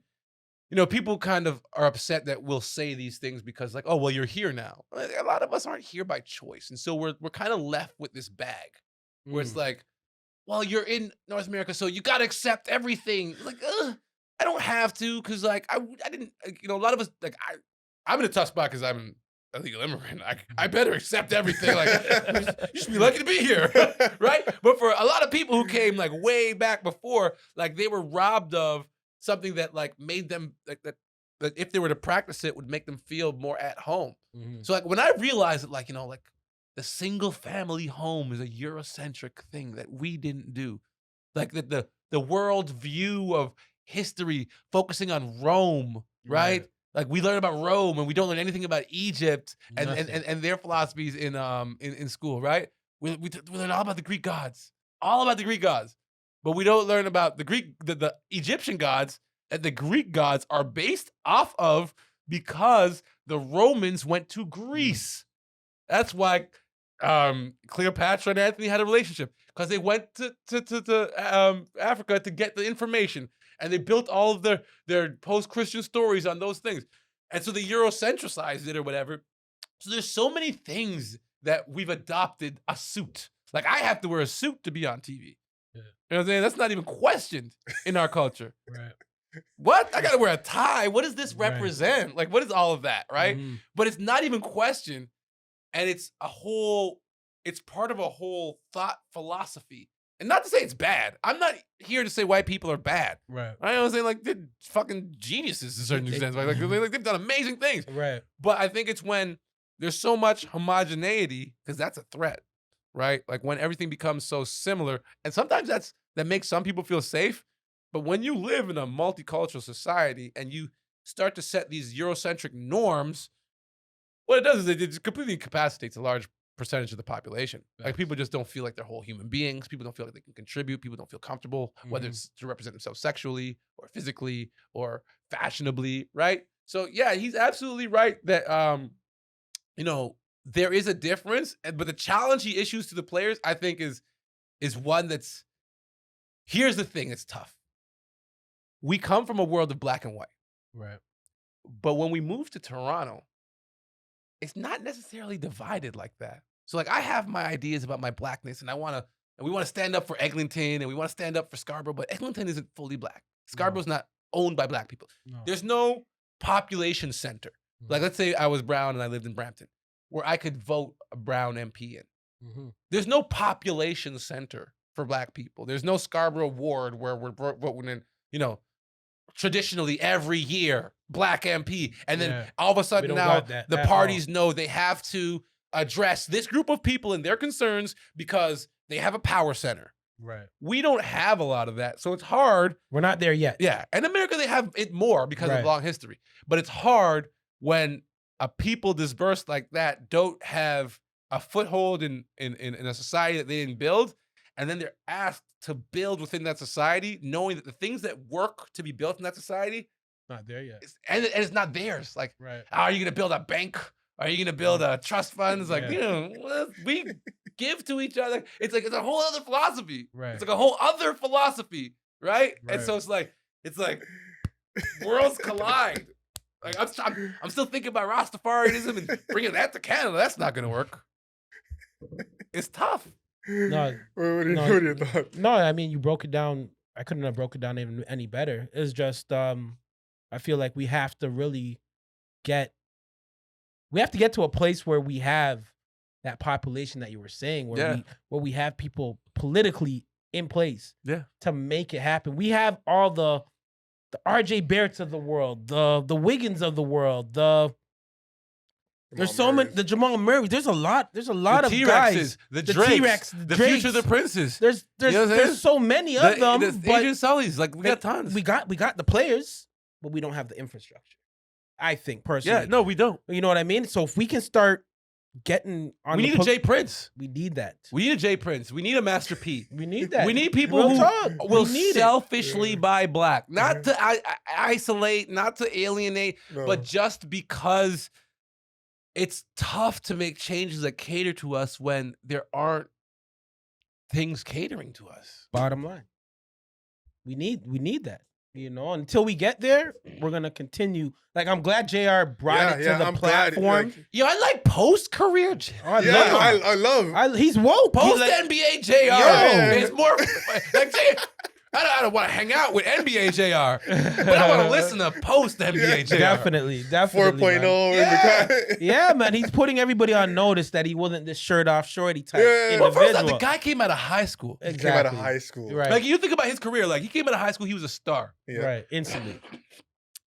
you know, people kind of are upset that we'll say these things because like, oh, well, you're here now. A lot of us aren't here by choice. And so we're kind of left with this bag where it's like, well, you're in North America, so you got to accept everything. Like, I don't have to, because like, I didn't, you know, a lot of us, like, I'm in a tough spot because I'm a legal immigrant. I better accept everything. Like, you should be lucky to be here, right? But for a lot of people who came like way back before, like they were robbed of something that like made them like that if they were to practice it would make them feel more at home. So like when I realized that like, you know, like the single family home is a Eurocentric thing that we didn't do. Like the world view of history focusing on Rome, right? Like we learn about Rome and we don't learn anything about Egypt and their philosophies in school, right? We learn all about the Greek gods, but we don't learn about the Egyptian gods that the Greek gods are based off of because the Romans went to Greece. There's why Cleopatra and Antony had a relationship, because they went to Africa to get the information, and they built all of their post-Christian stories on those things. And so they Eurocentricized it or whatever. So there's so many things that we've adopted a suit. Like I have to wear a suit to be on TV. Yeah. You know what I'm saying? That's not even questioned in our culture. Right. What? I got to wear a tie. What does this represent? Right. Like, what is all of that, right? But it's not even questioned. And it's part of a whole thought philosophy. And not to say it's bad. I'm not here to say white people are bad. Right. I know what I'm saying, like, they're fucking geniuses to a certain extent. Like, they've done amazing things. Right. But I think it's when there's so much homogeneity, because that's a threat, right? Like when everything becomes so similar. And sometimes that makes some people feel safe. But when you live in a multicultural society and you start to set these Eurocentric norms, what it does is it completely incapacitates a large percentage of the population. Like people just don't feel like they're whole human beings. People don't feel like they can contribute. People don't feel comfortable, whether it's to represent themselves sexually or physically or fashionably, right? So yeah, he's absolutely right that you know, there is a difference, but the challenge he issues to the players, I think, is one that's. Here's the thing that's tough. We come from a world of black and white, right? But when we move to Toronto, it's not necessarily divided like that. So like I have my ideas about my blackness, and we want to stand up for Eglinton, and we want to stand up for Scarborough, but Eglinton isn't fully black. Scarborough's not owned by black people. No. There's no population center. Like let's say I was brown and I lived in Brampton, where I could vote a brown MP in. There's no population center for black people. There's no Scarborough ward where we're voting in, you know, traditionally every year, black MP. And then all of a sudden now the parties know they have to address this group of people and their concerns because they have a power center. Right. We don't have a lot of that. So it's hard. We're not there yet. Yeah. In America, they have it more because of long history. But it's hard when a people dispersed like that don't have a foothold in a society that they didn't build. And then they're asked to build within that society, knowing that the things that work to be built in that society, not there yet, and it's not theirs. Like, are you going to build a bank? Are you going to build a trust fund? It's like, you know, we give to each other. It's like it's a whole other philosophy. Right. It's like a whole other philosophy, right? And so it's like worlds collide. Like I'm still thinking about Rastafarianism and bringing that to Canada. That's not going to work. It's tough. No, what are your thoughts? No, I mean, you broke it down. I couldn't have broke it down even any better. It's just, I feel like we have to really get to a place where we have that population that you were saying, where we have people politically in place to make it happen. We have all the RJ Barretts of the world, the Wiggins of the world, there's so many, the Jamal Murray. There's a lot of guys. The T-Rex, the Future of the Princes. There's so many of them. The Adrian Sullys, like we got tons. We got the players. but we don't have the infrastructure. I think personally. Yeah, no, we don't. You know what I mean? So if we can start getting on We need a Jay Prince. We need that. We need a Jay Prince. We need a Master P. We need that. We need people Real who talk. will We need it. selfishly buy black, not to isolate, not to alienate, No. but just because it's tough to make changes that cater to us when there aren't things catering to us. Bottom line. We need that. You know, until we get there, we're gonna continue. Like, I'm glad JR brought it to the I'm platform. Glad, like, Yo, I like post-career. Oh, I yeah, love him. I love. He's woke. He's Post like- NBA JR Yeah. is more like I don't want to hang out with NBA JR, but I want to listen to post NBA JR. Definitely. 4.0 man. in the Yeah, man. He's putting everybody on notice that he wasn't this shirt off shorty type Yeah. Well, individual. first off, the guy came out of high school. He exactly. came out of high school. Right. Like, you think about his career, like, he came out of high school, he was a star. Yeah. Right. Instantly.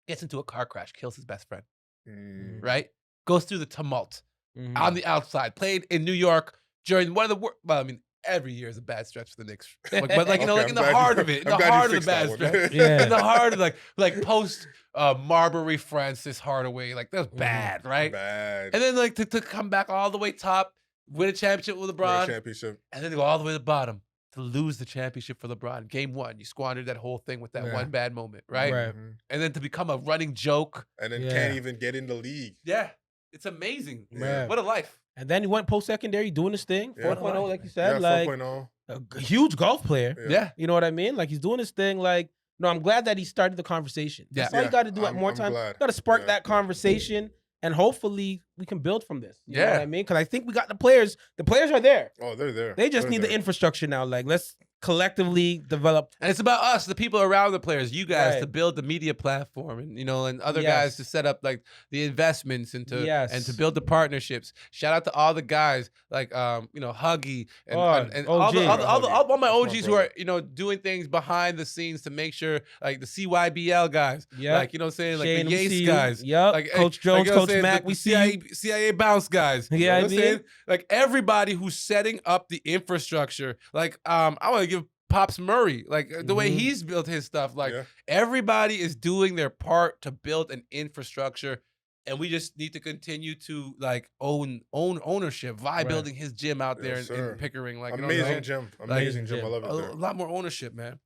Gets into a car crash, kills his best friend, Right. right? Goes through the tumult Mhm. on the outside. Played in New York during one of the worst. Well, I mean, every year is a bad stretch for the Knicks. But like, you know, Okay, like in I'm the glad heart you- of it, in I'm the glad you heart of the fixed that bad one. stretch, Yeah. in the heart of like post Marbury, Francis Hardaway, like that was bad, right? Bad. And then like to come back all the way top, win a championship with World LeBron, championship. and then to go all the way to the bottom to lose the championship for LeBron. Game 1, you squandered that whole thing with that Yeah. one bad moment, right? Right. Mhm. And then to become a running joke. And then Yeah. can't even get in the league. Yeah, it's amazing. Man. What a life. And then he went post-secondary doing his thing. Yeah. 4.0, like you Yeah, said. like 4.0. a huge golf player. Yeah. You know what I mean? Like, he's doing his thing. Like, no, I'm glad that he started the conversation. Yeah. That's all you got to do at I'm- more I'm time. glad. Got to spark Yeah. that conversation, and hopefully we can build from this. You know Yeah. what I mean? Because I think we got the players. The players are there. Oh, they're there. They just They're need the there. infrastructure now. Like, let's collectively develop. And it's about us, the people around the players, you guys, Right. to build the media platform, and and other Yes. guys to set up like the investments and to Yes. build the partnerships. Shout out to all the guys like Huggy and, Oh, and all, the, OG. all my That's my OGs who are brother. doing things behind the scenes to make sure, like the CYBL guys, Yeah. like you know what I'm saying, like Shane, the we Yates see you. guys. Yep. Like, Coach hey, Jones, like, you know what I'm Coach saying, Mack, the we see CIA, you. CIA bounce guys. You Yeah, know what I'm I saying? mean? Like everybody who's setting up the infrastructure. Like I want to give Pops Murray, like the way Mhm. he's built his stuff. Like Yeah. everybody is doing their part to build an infrastructure, and we just need to continue to like own ownership. Vi Right. building his gym out there Yes, in sir. Pickering, like you know what I'm Amazing saying? gym. Like, Amazing gym. I gym. love it A there. lot more ownership, man.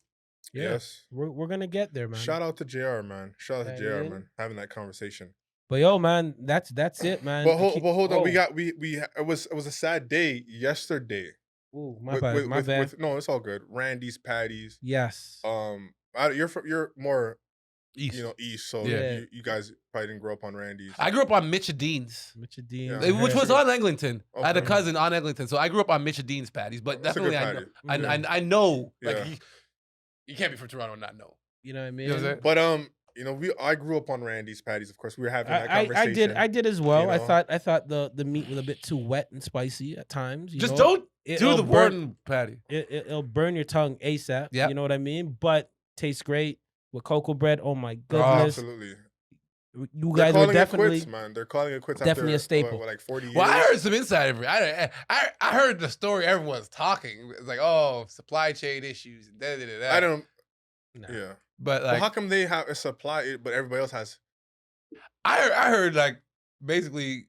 Yeah. Yes. We're gonna get there, man. Shout out to JR, man. Shout out to Yeah, JR, man. man. Having that conversation. But yo, man, that's it, man. But hold on. Oh. It was a sad day yesterday. Ooh, my with- bad. with- my with- bad. with- no, it's all good. Randy's Patties. Yes. You're more East. east, so Yeah. you guys probably didn't grow up on Randy's. I grew up on Mitchadines, Mitchell Dean. Yeah. which was on Eglinton. I had a Okay. cousin on Eglinton, so I grew up on Mitchadines patties. But That's a good definitely, I know, patty. I know, like Yeah. you can't be from Toronto and not know. You know what I mean? You know what I'm saying? But I grew up on Randy's Patties. Of course, we were having that I conversation. did as well. you I know? thought the meat was a bit too wet and spicy at times. You Just know? don't do It'll the burn- Warden patty. It'll burn your tongue ASAP. Yep. You know what I mean? But tastes great with cocoa bread. Oh my Oh, goodness! absolutely. You They're guys were calling definitely it quits, man. They're calling it quits. definitely a after, staple. like 40 years. Well, I heard some insider. I heard the story. Everyone's talking. It's like, oh, supply chain issues. Da, da, da, da. I don't. Nah. Yeah. But Well, like, how come they have a supply, but everybody else has? I heard like basically,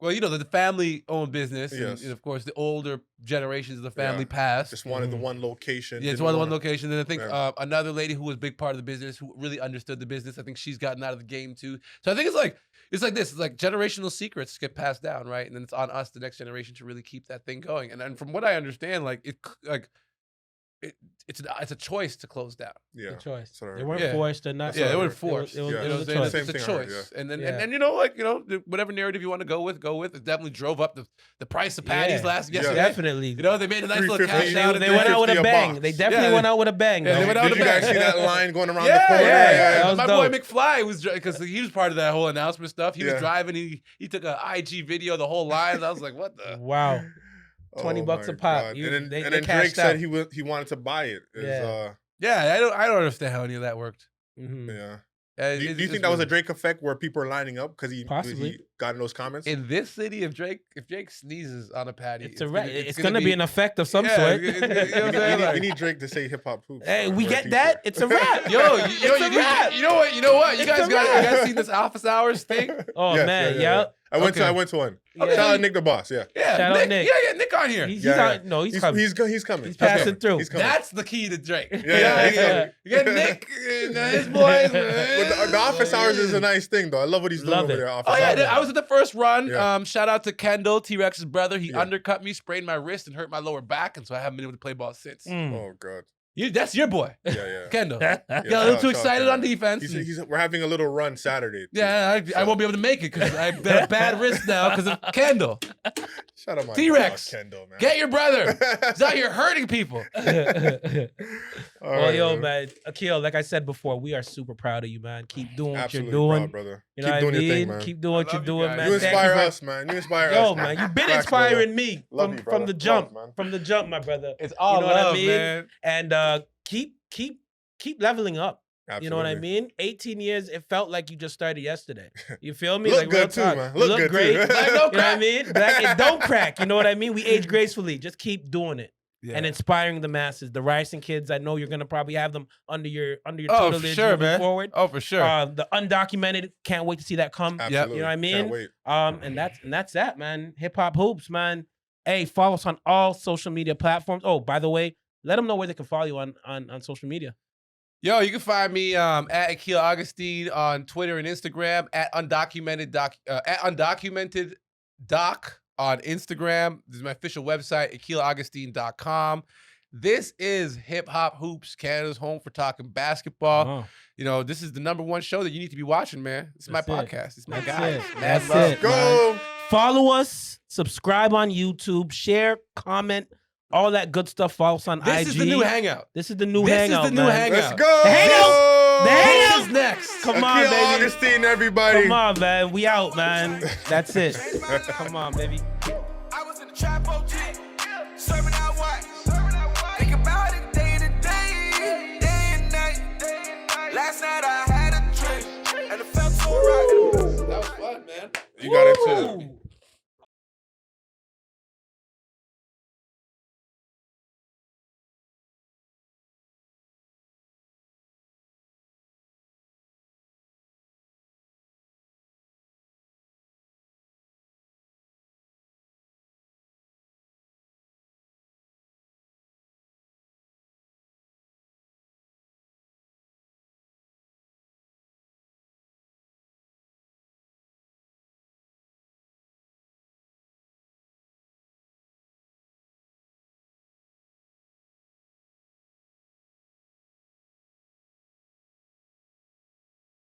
well, the family-owned business, Yes. and of course the older generations of the family Yeah. passed. Just wanted the Mhm. one location. Yeah, it's didn't one wanna- location. And I think Yeah. another lady who was a big part of the business, who really understood the business, I think she's gotten out of the game too. So I think it's like this. It's like generational secrets get passed down, right? And then it's on us, the next generation, to really keep that thing going. And then from what I understand, it's a choice to close down. Yeah. Good choice. That's what I They heard. weren't Yeah. forced or not. Yeah, they what I weren't heard. forced. It was, Yeah. it You know was what a I'm choice. saying? Same It's a thing I heard, choice. yeah. And then Yeah. and whatever narrative you want to go with. It definitely drove up the price of patties Yeah. yesterday. Definitely. They made a nice little 350, cash they out. They went out with a 350 a bang. box. They definitely Yeah, went out with a bang. yeah, they though. went out Did with you a guys bang. see that line going around the Yeah, corner? yeah. That was My dope. boy McFly was because he was part of that whole announcement stuff. He was Yeah. driving. He took an IG video, the whole line. I was like, what the? Wow. 20 bucks my a pop. God. You- and then, they and then cashed Drake said out. he wanted to buy it. Yeah. Yeah, I don't understand how any of that worked. Mhm. Yeah. Do you think that was a Drake effect where people are lining up because he Possibly. got in those comments? in this city? If Drake sneezes on a patty, It's gonna be an effect of some sort. You know what I'm saying? We Like, need Drake to say hip hop hoops. Hey, on we a get t-shirt. that. It's a wrap. Yo, you know what? You It's guys a wrap. you guys seen this office hours thing? Oh Yes, man, yeah. yeah. I went Okay. to one. Yeah. Shout out Nick the Boss. Yeah. Yeah, Shout out Nick. Yeah, Nick on here. He's Yeah, out. No, he's coming. He's coming. He's passing through. He's coming. That's the key to Drake. Yeah, he's coming. You got Nick and his boys. But the office hours is a nice thing, though. I love what he's doing Love over it. there. Office Oh yeah, hours. I was at the first run. Yeah. Shout out to Kendall, T-Rex's brother. He Yeah. undercut me, sprained my wrist, and hurt my lower back, and so I haven't been able to play ball since. Oh god. That's your boy, Yeah. Kendall. Yeah, Got a little shout too out excited to on him. defense. We're having a little run Saturday. too. Yeah, I won't be able to make it because I've got a bad wrist now because of Kendall. Shout out my T-Rex. dog, Kendall, man. Get your brother. He's out here hurting people. All Well, right, yo, man, Akil, like I said before, we are super proud of you, man. Keep doing what Absolutely you're doing. proud, brother. You know Keep what doing I mean? your thing, man. Keep doing what I you're love doing, you guys. man. You Thank inspire for- us, man. You inspire Yo, us. man, you've been Facts, brother. inspiring me Love from you, brother. the jump. Love, man. From the jump, my brother. It's all You know what I love, mean? man. And keep leveling up. Absolutely. You know what I mean? 18 years, it felt like you just started yesterday. You feel me? Look like real good too, talk. man. You Look look good great. too. Black don't You know what I crack. mean? Black, it don't crack. You know what I mean? We age gracefully. Just keep doing it. Yeah. And inspiring the masses. The Ryerson kids, I know you're gonna probably have them under your Oh, for tutelage sure, moving man. forward. Oh, for sure. The undocumented, can't wait to see that come. Absolutely. You know what I mean? Can't wait. And that's that, man. Hip hop hoops, man. Hey, follow us on all social media platforms. Oh, by the way, let them know where they can follow you on social media. Yo, you can find me at Akil Augustine on Twitter and Instagram, at Undocumented Doc on Instagram. This is my official website, AkilAugustine.com. This is Hip Hop Hoops, Canada's home for talking basketball. Oh, You know, this is the #1 show that you need to be watching, man. It's my That's it. podcast. It's my That's guy. it. Mad That's love. it. Go. follow us, subscribe on YouTube, share, comment, all that good stuff. Follow us on IG. This is the new hangout. This is the new This hangout. is the new man. hangout. Let's go. The hangout. The hangout. This is next. Come on, Akil baby. Augustine, everybody. Come on, man. We out, man. That's it. Come on, baby. I was in the trap OG, serving out what? Think about it day to day, day and night. Last night I had a drink, and it felt so right. That was fun, man. You got it too.